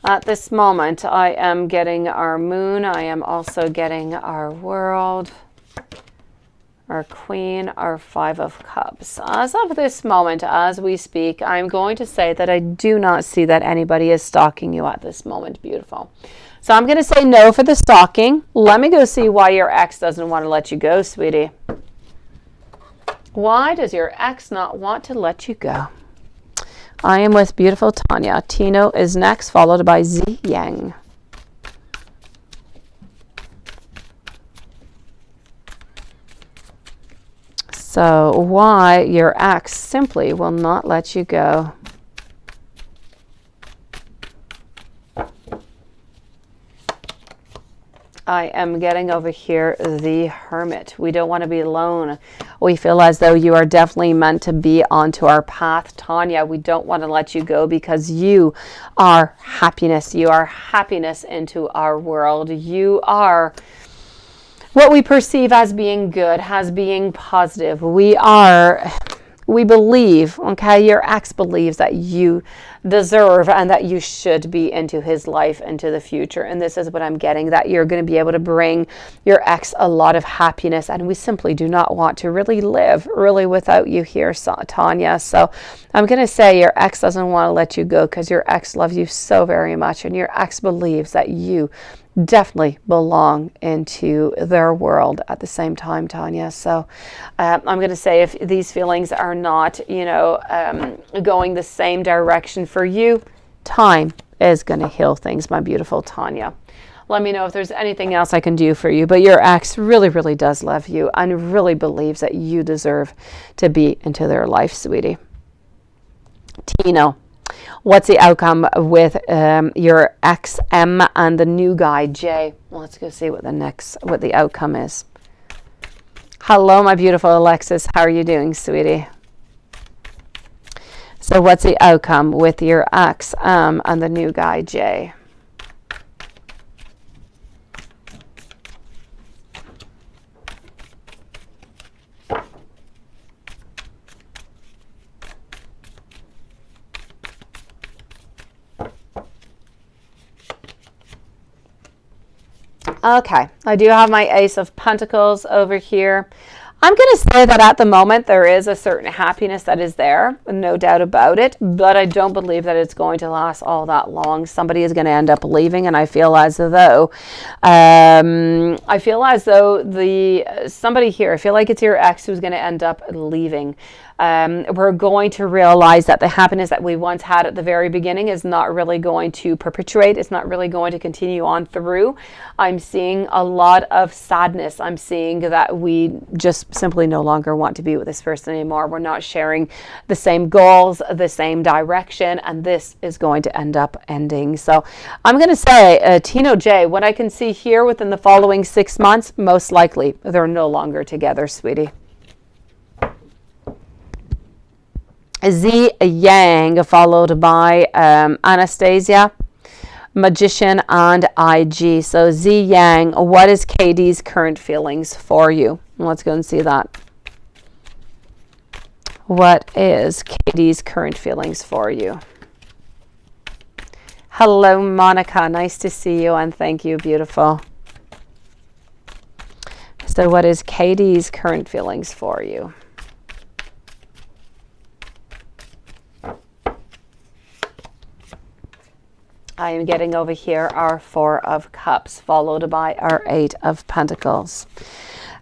At this moment, I am getting our moon. I am also getting our world, our queen, our 5 of cups. As of this moment, as we speak, I'm going to say that I do not see that anybody is stalking you at this moment, beautiful. So I'm going to say no for the stalking. Let me go see why your ex doesn't want to let you go, sweetie. Why does your ex not want to let you go? I am with beautiful Tanya. Tino is next, followed by Z Yang. So why your ex simply will not let you go? I am getting over here the Hermit. We don't want to be alone. We feel as though you are definitely meant to be onto our path, Tanya. We don't want to let you go because you are happiness. You are happiness into our world. You are what we perceive as being good, as being positive. We are we believe, okay, your ex believes that you deserve and that you should be into his life, into the future. And this is what I'm getting, that you're going to be able to bring your ex a lot of happiness. And we simply do not want to really live really without you here, Tanya. So I'm going to say your ex doesn't want to let you go because your ex loves you so very much. And your ex believes that you definitely belong into their world at the same time, Tanya. So I'm going to say, if these feelings are not, going the same direction for you, time is going to heal things, my beautiful Tanya. Let me know if there's anything else I can do for you. But your ex really, really does love you and really believes that you deserve to be into their life, sweetie. Tino, what's the outcome with your ex M and the new guy J? Let's go see what the outcome is. Hello, my beautiful Alexis. How are you doing, sweetie? So what's the outcome with your ex M and the new guy J? Okay, I do have my Ace of Pentacles over here. I'm going to say that at the moment there is a certain happiness that is there, no doubt about it, but I don't believe that it's going to last all that long. Somebody is going to end up leaving, and I feel as though somebody here, I feel like it's your ex who's going to end up leaving. We're going to realize that the happiness that we once had at the very beginning is not really going to perpetuate. It's not really going to continue on through. I'm seeing a lot of sadness. I'm seeing that we just simply no longer want to be with this person anymore. We're not sharing the same goals, the same direction, and this is going to end up ending. So I'm going to say, Tino J, what I can see here within the following 6 months, most likely they're no longer together, sweetie. Z Yang, followed by Anastasia, Magician, and IG. So Z Yang, what is KD's current feelings for you? Let's go and see that. What is KD's current feelings for you? Hello, Monica. Nice to see you, and thank you, beautiful. So what is KD's current feelings for you? I am getting over here our 4 of Cups, followed by our 8 of Pentacles.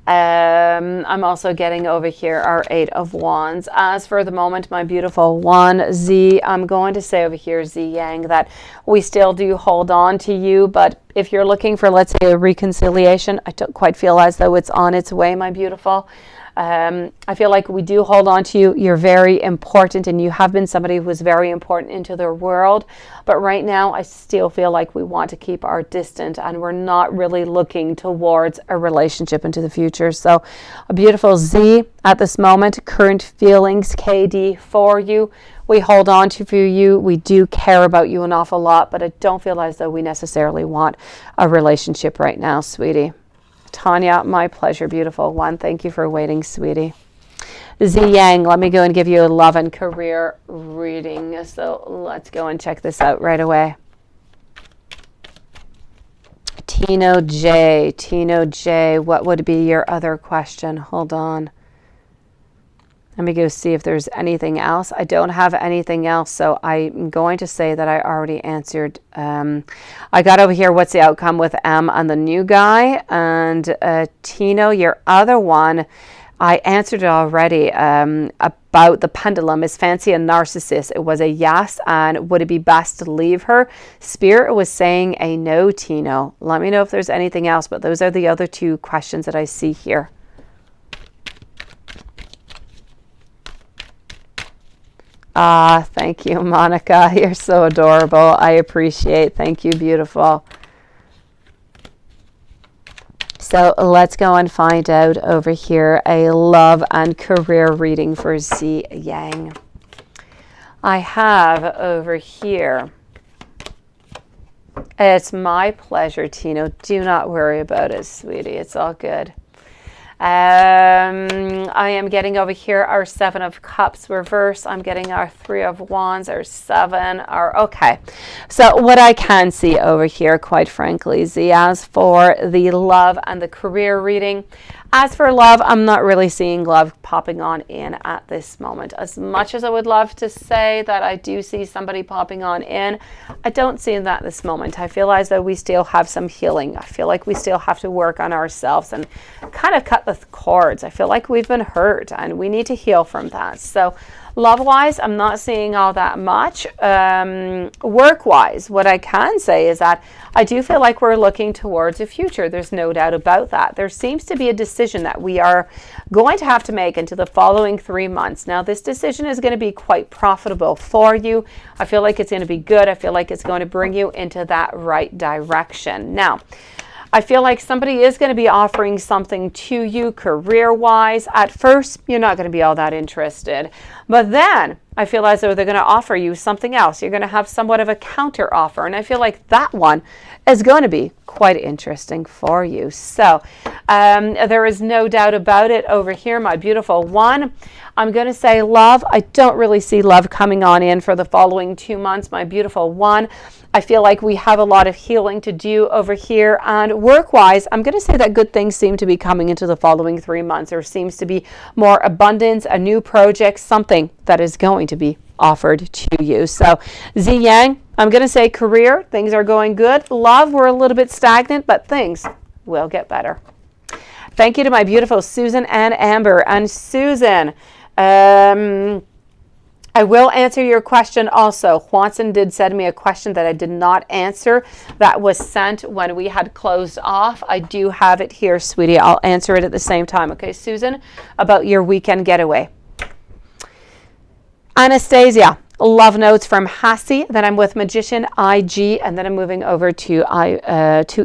I'm also getting over here our 8 of Wands. As for the moment, my beautiful one, Z, I'm going to say over here, Z Yang, that we still do hold on to you, but if you're looking for, let's say, a reconciliation, I don't quite feel as though it's on its way, my beautiful. I feel like we do hold on to you. You're very important, and you have been somebody who was very important into their world. But right now, I still feel like we want to keep our distance, and we're not really looking towards a relationship into the future. So a beautiful Z at this moment, current feelings, KD, for you. We hold on to you. We do care about you an awful lot, but I don't feel as though we necessarily want a relationship right now, sweetie. Tanya, my pleasure, beautiful one. Thank you for waiting, sweetie. Z Yang, let me go and give you a love and career reading. So let's go and check this out right away. Tino J, what would be your other question? Hold on. Let me go see if there's anything else. I don't have anything else, so I'm going to say that I already answered. I got over here, what's the outcome with M and the new guy? And Tino, your other one, I answered it already about the pendulum. Is Fancy a narcissist? It was a yes. And would it be best to leave her? Spirit was saying a no, Tino. Let me know if there's anything else, but those are the other 2 questions that I see here. Thank you, Monica. You're so adorable. I appreciate. Thank you, beautiful. So let's go and find out over here a love and career reading for Z Yang. I have over here, it's my pleasure, Tino. Do not worry about it, sweetie. It's all good. I am getting over here our Seven of Cups reverse. I'm getting our Three of Wands, our Seven, our okay. So what I can see over here, quite frankly, Z, as for the love and the career reading, as for love, I'm not really seeing love popping on in at this moment. As much as I would love to say that I do see somebody popping on in, I don't see that this moment. I feel as though we still have some healing. I feel like we still have to work on ourselves and kind of cut the cords. I feel like we've been hurt and we need to heal from that. So love-wise, I'm not seeing all that much. Work-wise, what I can say is that I do feel like we're looking towards a future. There's no doubt about that. There seems to be a decision that we are going to have to make into the following 3 months. Now, this decision is going to be quite profitable for you. I feel like it's going to be good. I feel like it's going to bring you into that right direction. Now, I feel like somebody is going to be offering something to you career-wise. At first, you're not going to be all that interested. But then I feel as though they're going to offer you something else. You're going to have somewhat of a counter offer. And I feel like that one is going to be quite interesting for you. So there is no doubt about it over here, my beautiful one. I'm going to say love. I don't really see love coming on in for the following 2 months, my beautiful one. I feel like we have a lot of healing to do over here. And work-wise, I'm going to say that good things seem to be coming into the following 3 months. There seems to be more abundance, a new project, something that is going to be offered to you. So Z Yang, I'm going to say career, things are going good. Love, we're a little bit stagnant, but things will get better. Thank you to my beautiful Susan and Amber. And Susan, I will answer your question also. Juanson did send me a question that I did not answer that was sent when we had closed off. I do have it here, sweetie. I'll answer it at the same time. Okay, Susan, about your weekend getaway. Anastasia, love notes from Hassie. Then I'm with Magician, IG, and then I'm moving over to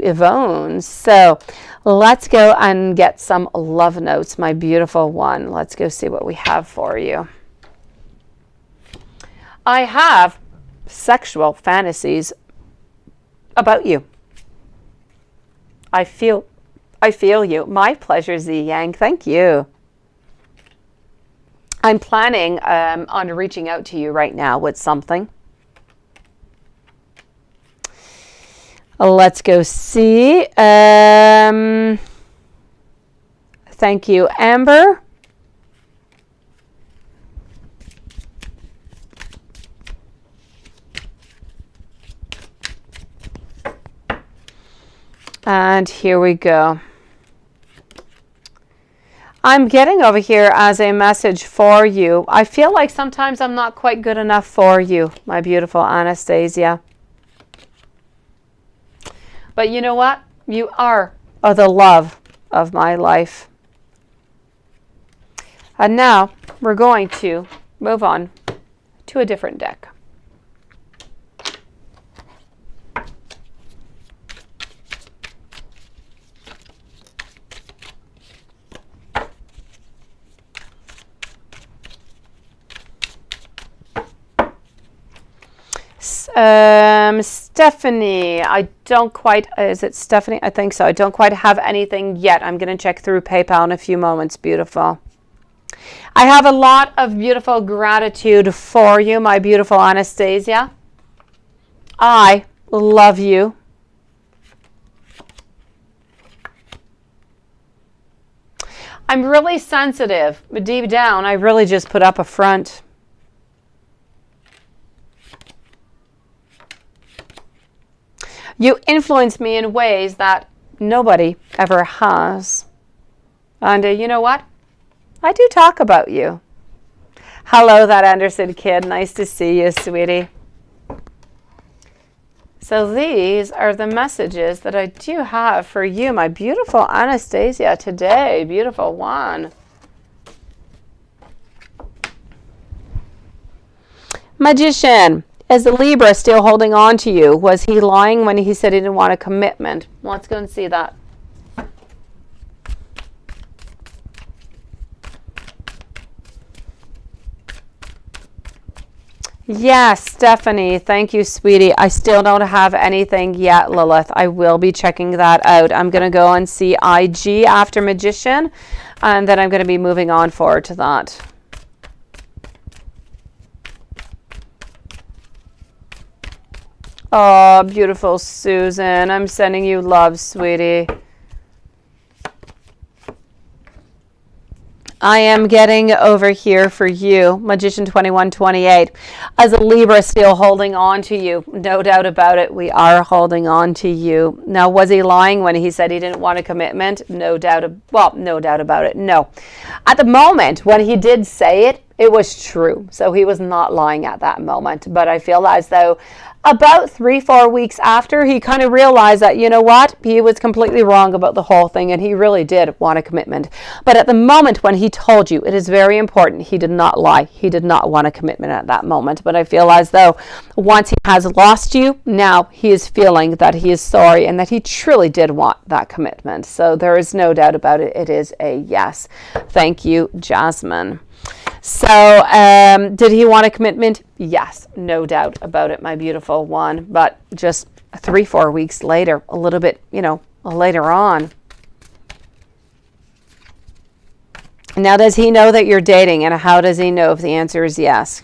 Yvonne. So let's go and get some love notes, my beautiful one. Let's go see what we have for you. I have sexual fantasies about you. I feel you. My pleasure, Z Yang. Thank you. I'm planning on reaching out to you right now with something. Let's go see. Thank you, Amber. And here we go. I'm getting over here as a message for you. I feel like sometimes I'm not quite good enough for you, my beautiful Anastasia. But you know what? You are the love of my life. And now we're going to move on to a different deck. Stephanie, I don't quite, is it Stephanie? I think so. I don't quite have anything yet. I'm going to check through PayPal in a few moments. Beautiful. I have a lot of beautiful gratitude for you, my beautiful Anastasia. I love you. I'm really sensitive, but deep down, I really just put up a front. You influence me in ways that nobody ever has. And you know what? I do talk about you. Hello, that Anderson kid. Nice to see you, sweetie. So these are the messages that I do have for you, my beautiful Anastasia, today. Beautiful one. Magician. Is the Libra still holding on to you? Was he lying when he said he didn't want a commitment? Let's go and see that. Yes, Stephanie. Thank you, sweetie. I still don't have anything yet, Lilith. I will be checking that out. I'm going to go and see IG after Magician, and then I'm going to be moving on forward to that. Oh, beautiful Susan. I'm sending you love, sweetie. I am getting over here for you, Magician 2128, as a Libra still holding on to you. No doubt about it, we are holding on to you. Now, was he lying when he said he didn't want a commitment? No doubt, no doubt about it, no. At the moment, when he did say it, it was true. So he was not lying at that moment. But I feel as though about 3-4 weeks after, he kind of realized that, you know what, he was completely wrong about the whole thing, and he really did want a commitment. But at the moment when he told you, it is very important, he did not lie. He did not want a commitment at that moment. But I feel as though once he has lost you, now he is feeling that he is sorry and that he truly did want that commitment. So there is no doubt about it. It is a yes. Thank you, Jasmine. So, did he want a commitment? Yes, no doubt about it, my beautiful one. But just 3-4 weeks later, a little bit, later on. Now, does he know that you're dating? And how does he know if the answer is yes?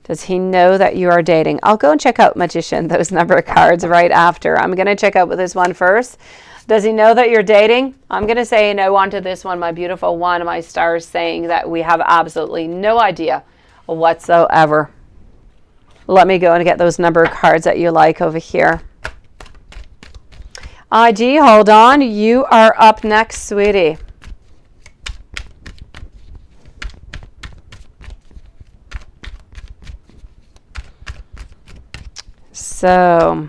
Does he know that you are dating? I'll go and check out, Magician, those number of cards right after. I'm going to check out with this one first. Does he know that you're dating? I'm going to say no onto this one, my beautiful one. My stars saying that we have absolutely no idea whatsoever. Let me go and get those number of cards that you like over here. IG, hold on. You are up next, sweetie. So,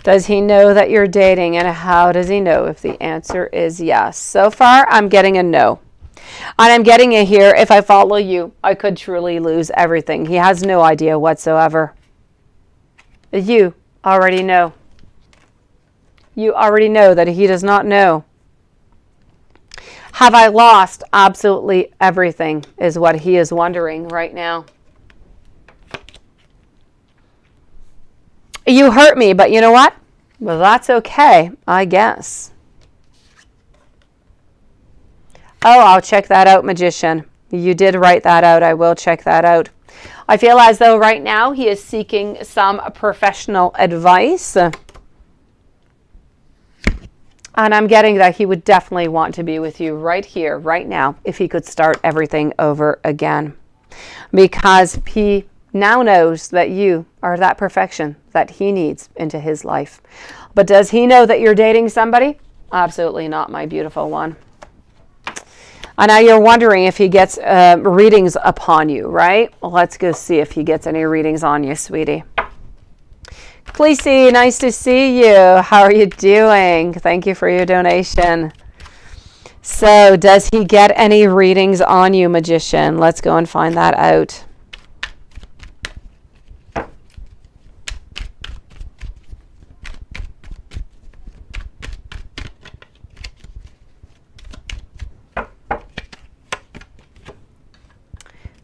does he know that you're dating, and how does he know if the answer is yes? So far, I'm getting a no. And I'm getting it here, if I follow you, I could truly lose everything. He has no idea whatsoever. You already know. You already know that he does not know. Have I lost absolutely everything is what he is wondering right now. You hurt me, but you know what? Well, that's okay, I guess. Oh, I'll check that out, Magician. You did write that out. I will check that out. I feel as though right now he is seeking some professional advice. And I'm getting that he would definitely want to be with you right here, right now, if he could start everything over again. Because he now knows that you are that perfection that he needs into his life. But does he know that you're dating somebody? Absolutely not, my beautiful one. And now you're wondering if he gets readings upon you, right? Well, let's go see if he gets any readings on you, sweetie. Cleese, nice to see you. How are you doing? Thank you for your donation. So, does he get any readings on you, Magician? Let's go and find that out.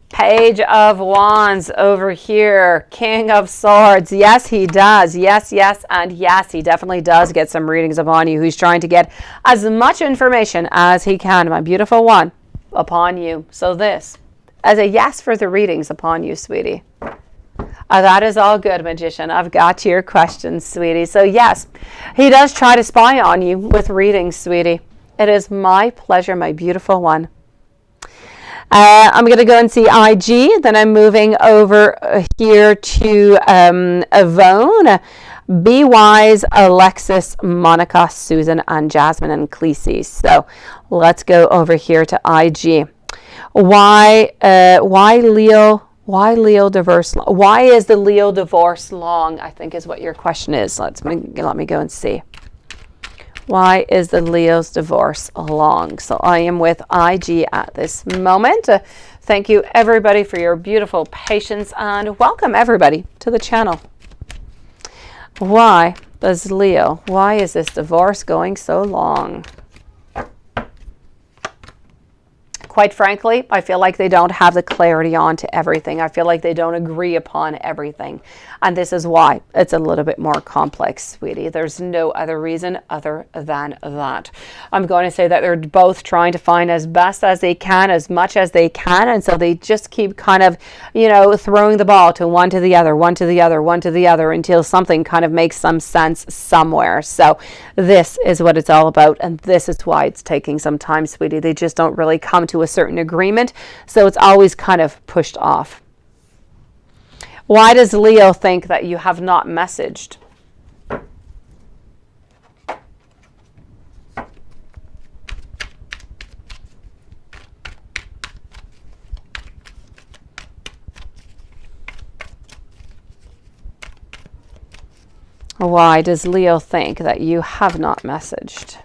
Page of Wands over here. King of Swords. Yes, he does. Yes, yes, and yes, he definitely does get some readings upon you. He's trying to get as much information as he can, my beautiful one, upon you. So this, as a yes for the readings upon you, sweetie. That is all good, Magician. I've got your questions, sweetie. So yes, he does try to spy on you with readings, sweetie. It is my pleasure, my beautiful one. I'm going to go and see IG. Then I'm moving over here to Yvonne, Be Wise, Alexis, Monica, Susan, and Jasmine, and Cleese. So let's go over here to IG. Why Leo? Why Leo divorce? Why is the Leo divorce long? I think is what your question is. Let me go and see. Why is the Leo's divorce long? So I am with IG at this moment. Thank you, everybody, for your beautiful patience, and welcome, everybody, to the channel. Why is this divorce going so long? quite frankly, I feel like they don't have the clarity onto everything. I feel like they don't agree upon everything. And this is why it's a little bit more complex, sweetie. There's no other reason other than that. I'm going to say that they're both trying to find as best as they can, as much as they can. And so they just keep kind of, you know, throwing the ball to one to the other, one to the other, one to the other, until something kind of makes some sense somewhere. So this is what it's all about. And this is why it's taking some time, sweetie. They just don't really come to a certain agreement. So it's always kind of pushed off. Why does Leo think that you have not messaged? Why does Leo think that you have not messaged?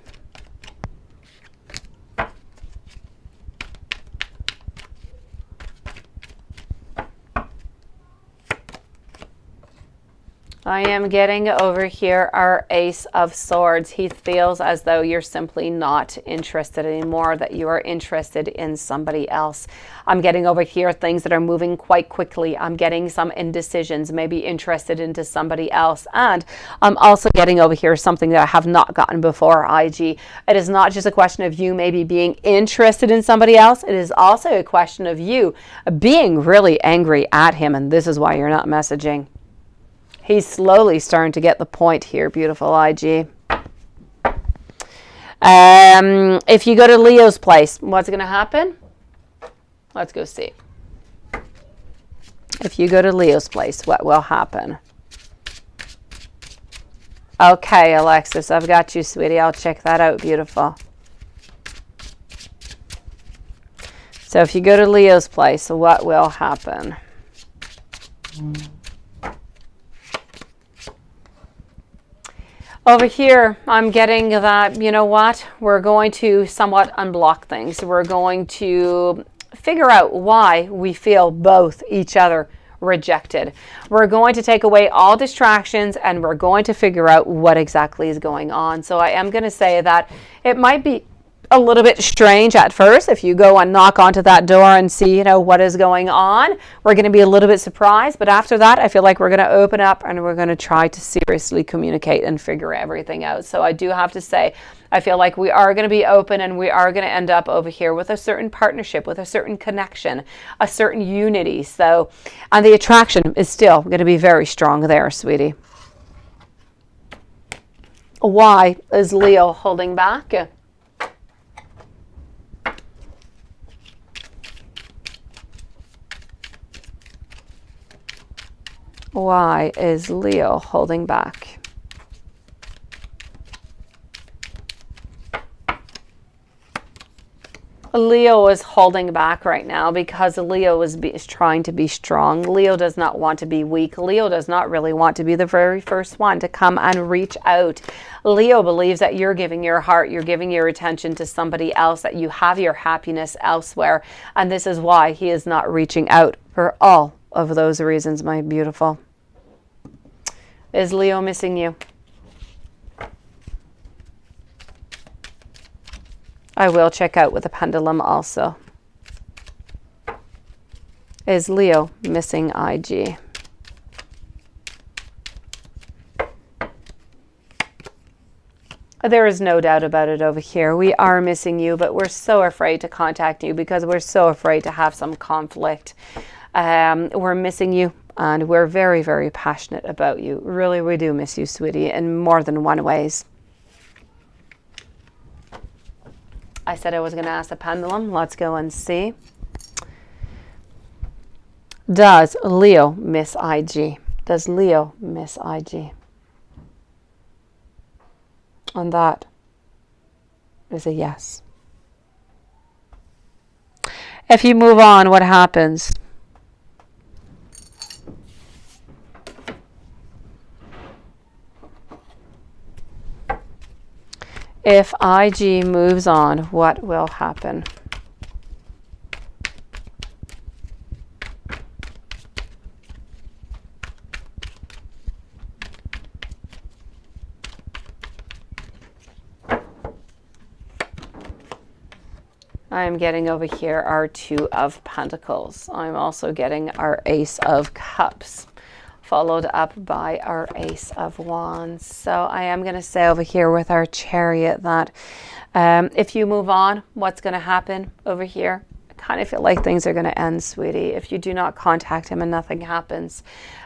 I am getting over here our Ace of Swords. He feels as though you're simply not interested anymore, that you are interested in somebody else. I'm getting over here things that are moving quite quickly. I'm getting some indecisions, maybe interested into somebody else. And I'm also getting over here something that I have not gotten before, IG. It is not just a question of you maybe being interested in somebody else. It is also a question of you being really angry at him. And this is why you're not messaging. He's slowly starting to get the point here, beautiful IG. If you go to Leo's place, what's going to happen? Let's go see. If you go to Leo's place, what will happen? Okay, Alexis, I've got you, sweetie. I'll check that out, beautiful. So if you go to Leo's place, what will happen? Over here, I'm getting that, you know what, we're going to somewhat unblock things. We're going to figure out why we feel both each other rejected. We're going to take away all distractions and we're going to figure out what exactly is going on. So I am going to say that it might be a little bit strange at first if you go and knock onto that door and see, you know, what is going on. We're going to be a little bit surprised, but after that I feel like we're going to open up and we're going to try to seriously communicate and figure everything out. So I do have to say, I feel like we are going to be open and we are going to end up over here with a certain partnership, with a certain connection, a certain unity. So, and the attraction is still going to be very strong there, sweetie. Why is Leo holding back? Why is Leo holding back? Leo is holding back right now because Leo is trying to be strong. Leo does not want to be weak. Leo does not really want to be the very first one to come and reach out. Leo believes that you're giving your heart, you're giving your attention to somebody else, that you have your happiness elsewhere. And this is why he is not reaching out for all of those reasons, my beautiful. Is Leo missing you? I will check out with a pendulum also. Is Leo missing IG? There is no doubt about it over here. We are missing you, but we're so afraid to contact you because we're so afraid to have some conflict. We're missing you. And we're very, very passionate about you. Really, we do miss you, sweetie, in more than one ways. I said I was going to ask the pendulum. Let's go and see. Does Leo miss IG? Does Leo miss IG? And that is a yes. If you move on, what happens? If IG moves on, what will happen? I'm getting over here our Two of Pentacles. I'm also getting our Ace of Cups, followed up by our Ace of Wands. So I am going to say over here with our Chariot that if you move on, what's going to happen over here? I kind of feel like things are going to end, sweetie. If you do not contact him and nothing happens,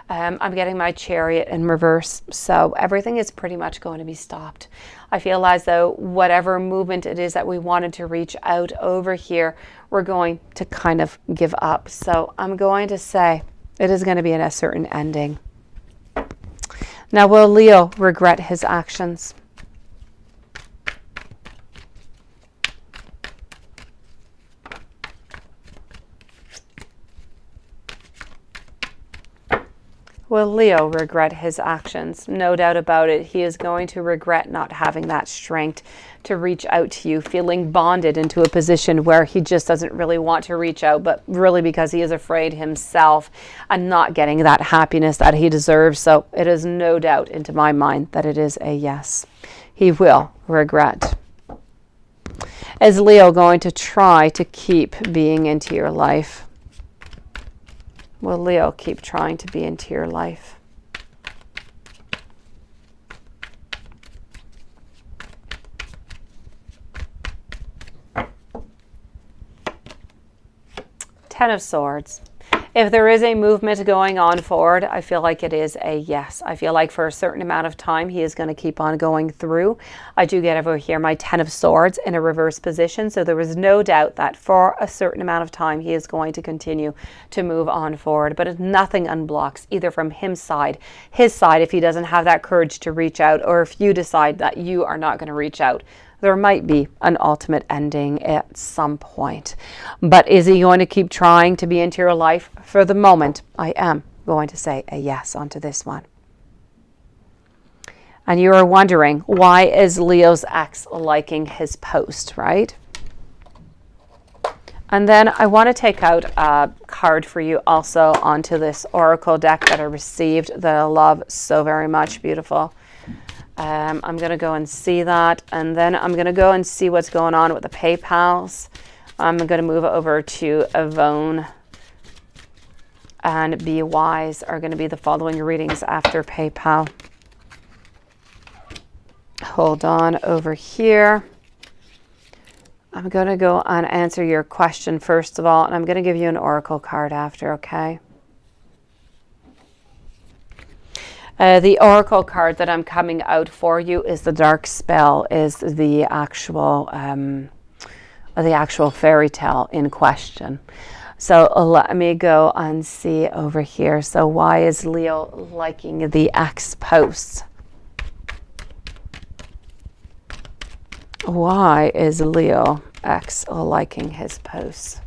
I'm getting my Chariot in reverse. So everything is pretty much going to be stopped. I feel as though whatever movement it is that we wanted to reach out over here, we're going to kind of give up. So I'm going to say it is going to be in a certain ending. Now, will Leo regret his actions? Will Leo regret his actions? No doubt about it. He is going to regret not having that strength to reach out to you, feeling bonded into a position where he just doesn't really want to reach out, but really because he is afraid himself and not getting that happiness that he deserves. So it is no doubt into my mind that it is a yes. He will regret. Is Leo going to try to keep being into your life? Will Leo keep trying to be into your life? Ten of Swords. If there is a movement going on forward, I feel like it is a yes. I feel like for a certain amount of time, he is going to keep on going through. I do get over here my Ten of Swords in a reverse position. So there is no doubt that for a certain amount of time, he is going to continue to move on forward. But nothing unblocks either from his side, if he doesn't have that courage to reach out, or if you decide that you are not going to reach out. There might be an ultimate ending at some point. But is he going to keep trying to be into your life? For the moment, I am going to say a yes onto this one. And you are wondering, why is Leo's ex liking his post, right? And then I want to take out a card for you also onto this oracle deck that I received that I love so very much. Beautiful. I'm going to go and see that, and then I'm going to go and see what's going on with the PayPals. I'm going to move over to Yvonne, and Be Wise are going to be the following readings after PayPal. Hold on over here. I'm going to go and answer your question first of all, and I'm going to give you an oracle card after, okay? The oracle card that I'm coming out for you is the Dark Spell, is the actual fairy tale in question. So let me go and see over here. So why is Leo liking the ex posts? Why is Leo ex liking his posts?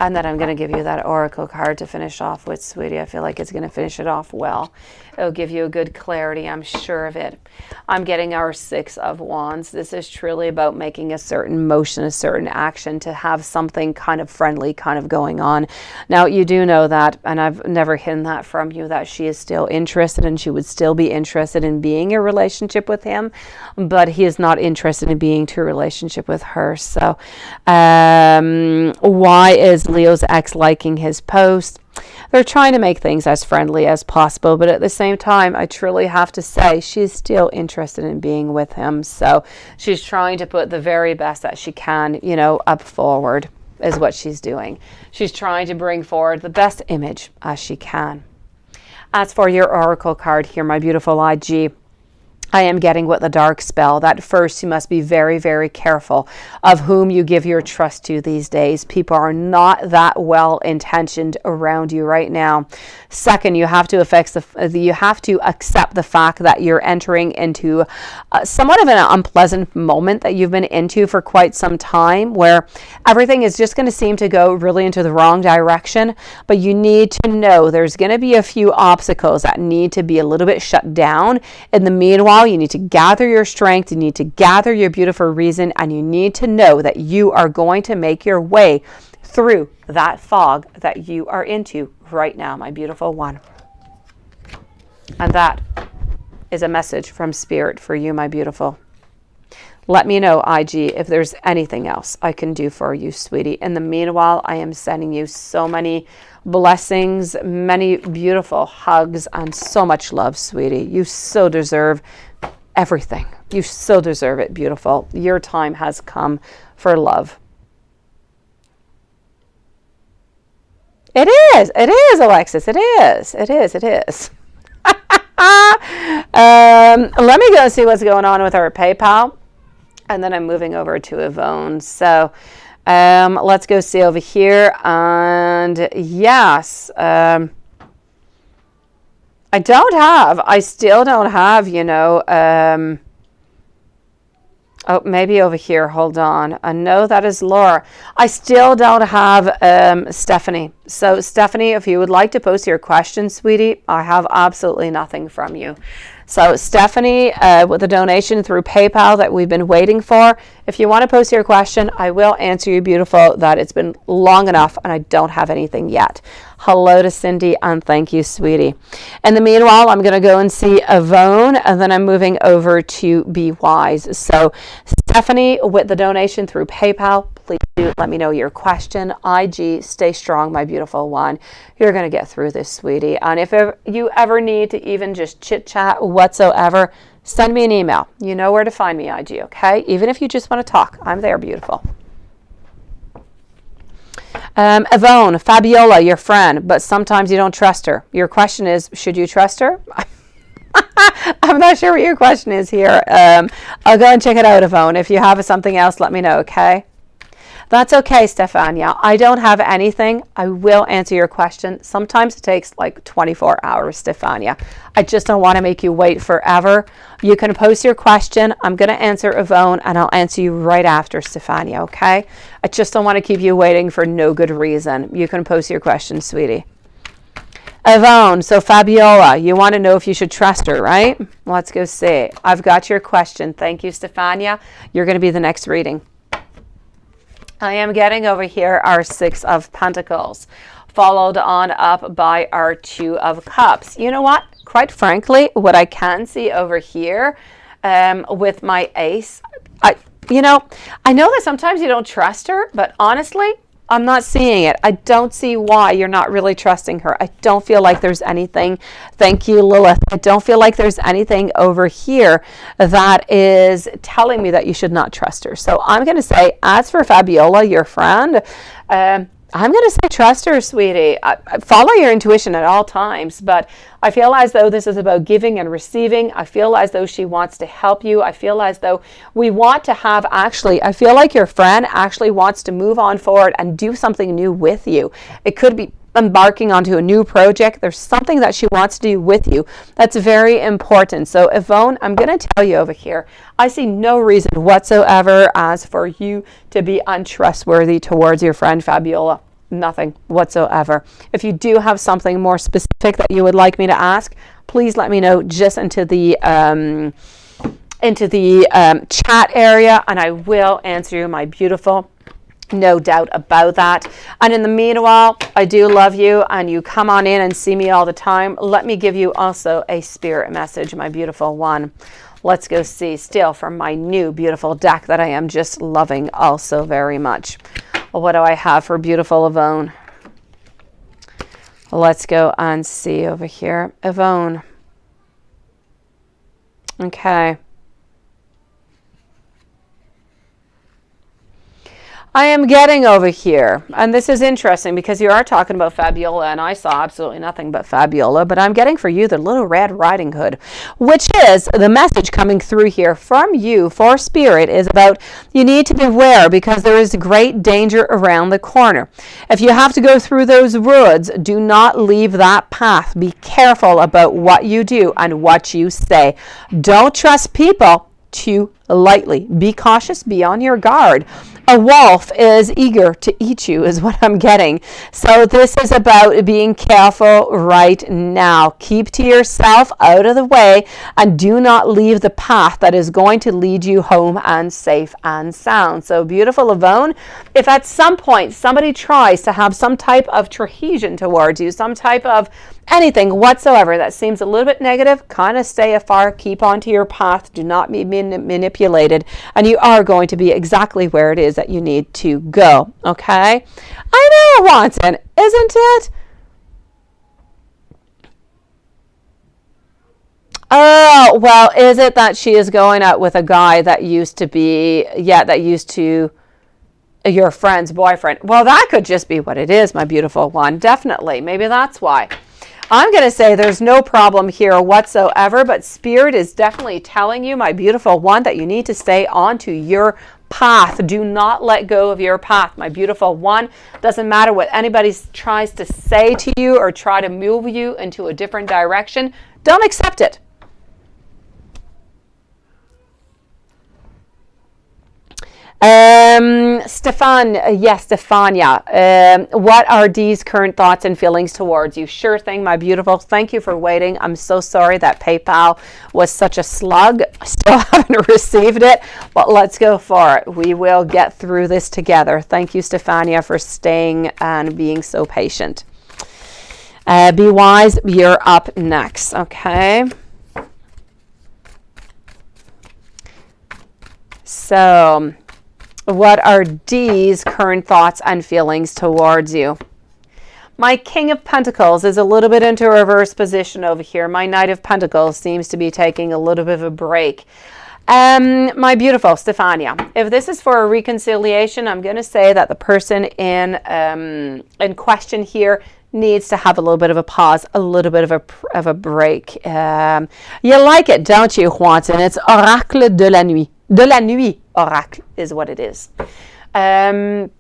And then I'm going to give you that oracle card to finish off with, sweetie. I feel like it's going to finish it off well. It'll give you a good clarity, I'm sure of it. I'm getting our Six of Wands. This is truly about making a certain motion, a certain action to have something kind of friendly kind of going on. Now, you do know that, and I've never hidden that from you, that she is still interested and she would still be interested in being in a relationship with him, but he is not interested in being to a relationship with her. So why is Leo's ex liking his post? They're trying to make things as friendly as possible, but at the same time, I truly have to say she's still interested in being with him. So she's trying to put the very best that she can, you know, up forward is what she's doing. She's trying to bring forward the best image as she can. As for your oracle card here, my beautiful IG, I am getting with the Dark Spell that first you must be very, very careful of whom you give your trust to these days. People are not that well intentioned around you right now. Second, you have to accept the fact that you're entering into somewhat of an unpleasant moment that you've been into for quite some time, where everything is just going to seem to go really into the wrong direction. But you need to know there's going to be a few obstacles that need to be a little bit shut down. In the meanwhile, you need to gather your strength, you need to gather your beautiful reason, and you need to know that you are going to make your way through that fog that you are into right now, my beautiful one. And that is a message from Spirit for you, my beautiful. Let me know, IG, if there's anything else I can do for you, sweetie. In the meanwhile, I am sending you so many blessings, many beautiful hugs, and so much love, sweetie. You so deserve everything. You so deserve it, beautiful. Your time has come for love. It is, Alexis. It is. Let me go see what's going on with our PayPal. And then I'm moving over to Yvonne. So let's go see over here. And yes, I still don't have, you know, oh, maybe over here. Hold on. No, that is Laura. I still don't have Stephanie. So Stephanie, if you would like to post your question, sweetie, I have absolutely nothing from you. So Stephanie, with a donation through PayPal that we've been waiting for, if you want to post your question, I will answer you, beautiful, that it's been long enough and I don't have anything yet. Hello to Cindy, and thank you, sweetie. In the meanwhile, I'm going to go and see Yvonne, and then I'm moving over to Be Wise. So Stephanie, with the donation through PayPal, please do let me know your question. IG, stay strong, my beautiful one. You're going to get through this, sweetie. And if you ever need to even just chit chat whatsoever, send me an email. You know where to find me, IG, okay? Even if you just want to talk, I'm there, beautiful. Yvonne, Fabiola, your friend, but sometimes you don't trust her. Your question is, should you trust her? I'm not sure what your question is here. I'll go and check it out, Yvonne. If you have something else, let me know, okay? That's okay, Stefania. I don't have anything. I will answer your question. Sometimes it takes like 24 hours, Stefania. I just don't want to make you wait forever. You can post your question. I'm going to answer Yvonne, and I'll answer you right after, Stefania, okay? I just don't want to keep you waiting for no good reason. You can post your question, sweetie. Yvonne, so Fabiola, you want to know if you should trust her, right? Let's go see. I've got your question. Thank you, Stefania. You're going to be the next reading. I am getting over here our Six of Pentacles, followed on up by our Two of Cups. You know what? Quite frankly, what I can see over here with my Ace, I know that sometimes you don't trust her, but honestly, I'm not seeing it. I don't see why you're not really trusting her. I don't feel like there's anything. Thank you, Lilith. I don't feel like there's anything over here that is telling me that you should not trust her. So I'm going to say, as for Fabiola, your friend, I'm going to say trust her, sweetie. Follow your intuition at all times, but I feel as though this is about giving and receiving. I feel as though she wants to help you. I feel as though we want to have I feel like your friend actually wants to move on forward and do something new with you. It could be embarking onto a new project. There's something that she wants to do with you that's very important. So Yvonne, I'm going to tell you over here, I see no reason whatsoever as for you to be untrustworthy towards your friend Fabiola. Nothing whatsoever. If you do have something more specific that you would like me to ask, please let me know just into the chat area, and I will answer you, my beautiful. No doubt about that. And in the meanwhile, I do love you, and you come on in and see me all the time. Let me give you also a spirit message, my beautiful one. Let's go see, still from my new beautiful deck that I am just loving also very much. What do I have for beautiful Yvonne? Let's go and see over here. Yvonne. Okay. I am getting over here, and this is interesting because you are talking about Fabiola, and I saw absolutely nothing but Fabiola, but I'm getting for you the Little Red Riding Hood, which is the message coming through here from you for Spirit is about you need to beware because there is great danger around the corner. If you have to go through those woods, do not leave that path. Be careful about what you do and what you say. Don't trust people too lightly. Be cautious, be on your guard. a wolf is eager to eat you is what I'm getting. So this is about being careful right now. Keep to yourself, out of the way, and do not leave the path that is going to lead you home and safe and sound. So beautiful, Yvonne. If at some point somebody tries to have some type of cohesion towards you, some type of anything whatsoever that seems a little bit negative, kind of stay afar, keep onto your path, do not be manipulated, and you are going to be exactly where it is that you need to go. Okay? I know, Watson, isn't it? Oh, well, is it that she is going out with a guy that used to be, your friend's boyfriend? Well, that could just be what it is, my beautiful one. Definitely. Maybe that's why. I'm going to say there's no problem here whatsoever, but Spirit is definitely telling you, my beautiful one, that you need to stay onto your path. Do not let go of your path, my beautiful one. Doesn't matter what anybody tries to say to you or try to move you into a different direction. Don't accept it. Stefania, what are Dee's current thoughts and feelings towards you? Sure thing, my beautiful. Thank you for waiting. I'm so sorry that PayPal was such a slug. Still haven't received it, but let's go for it. We will get through this together. Thank you, Stefania, for staying and being so patient. Be wise, you're up next, okay? So, what are Dee's current thoughts and feelings towards you? My King of Pentacles is a little bit into a reverse position over here. My Knight of Pentacles seems to be taking a little bit of a break. My beautiful Stefania, if this is for a reconciliation, I'm going to say that the person in question here needs to have a little bit of a pause, a little bit of a break. You like it, don't you, Juanton? It's Oracle de la Nuit. De la Nuit Oracle is what it is. I'm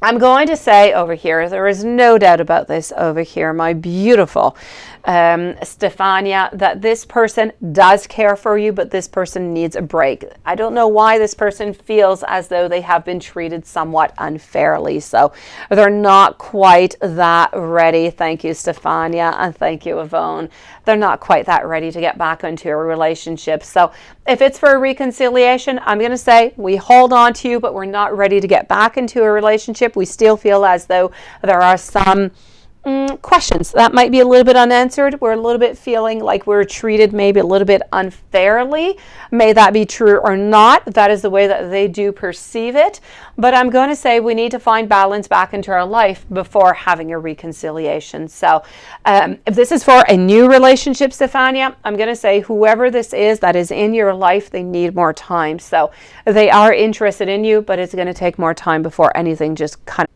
going to say over here, there is no doubt about this over here, my beautiful Stefania, that this person does care for you, but this person needs a break. I don't know why this person feels as though they have been treated somewhat unfairly. So they're not quite that ready. Thank you, Stefania, and thank you, Yvonne. They're not quite that ready to get back into a relationship. So if it's for a reconciliation, I'm going to say we hold on to you, but we're not ready to get back into a relationship. We still feel as though there are some questions that might be a little bit unanswered. We're a little bit feeling like we're treated maybe a little bit unfairly. May that be true or not. That is the way that they do perceive it. But I'm going to say we need to find balance back into our life before having a reconciliation. So if this is for a new relationship, Stefania, I'm going to say whoever this is that is in your life, they need more time. So they are interested in you, but it's going to take more time before anything just kind of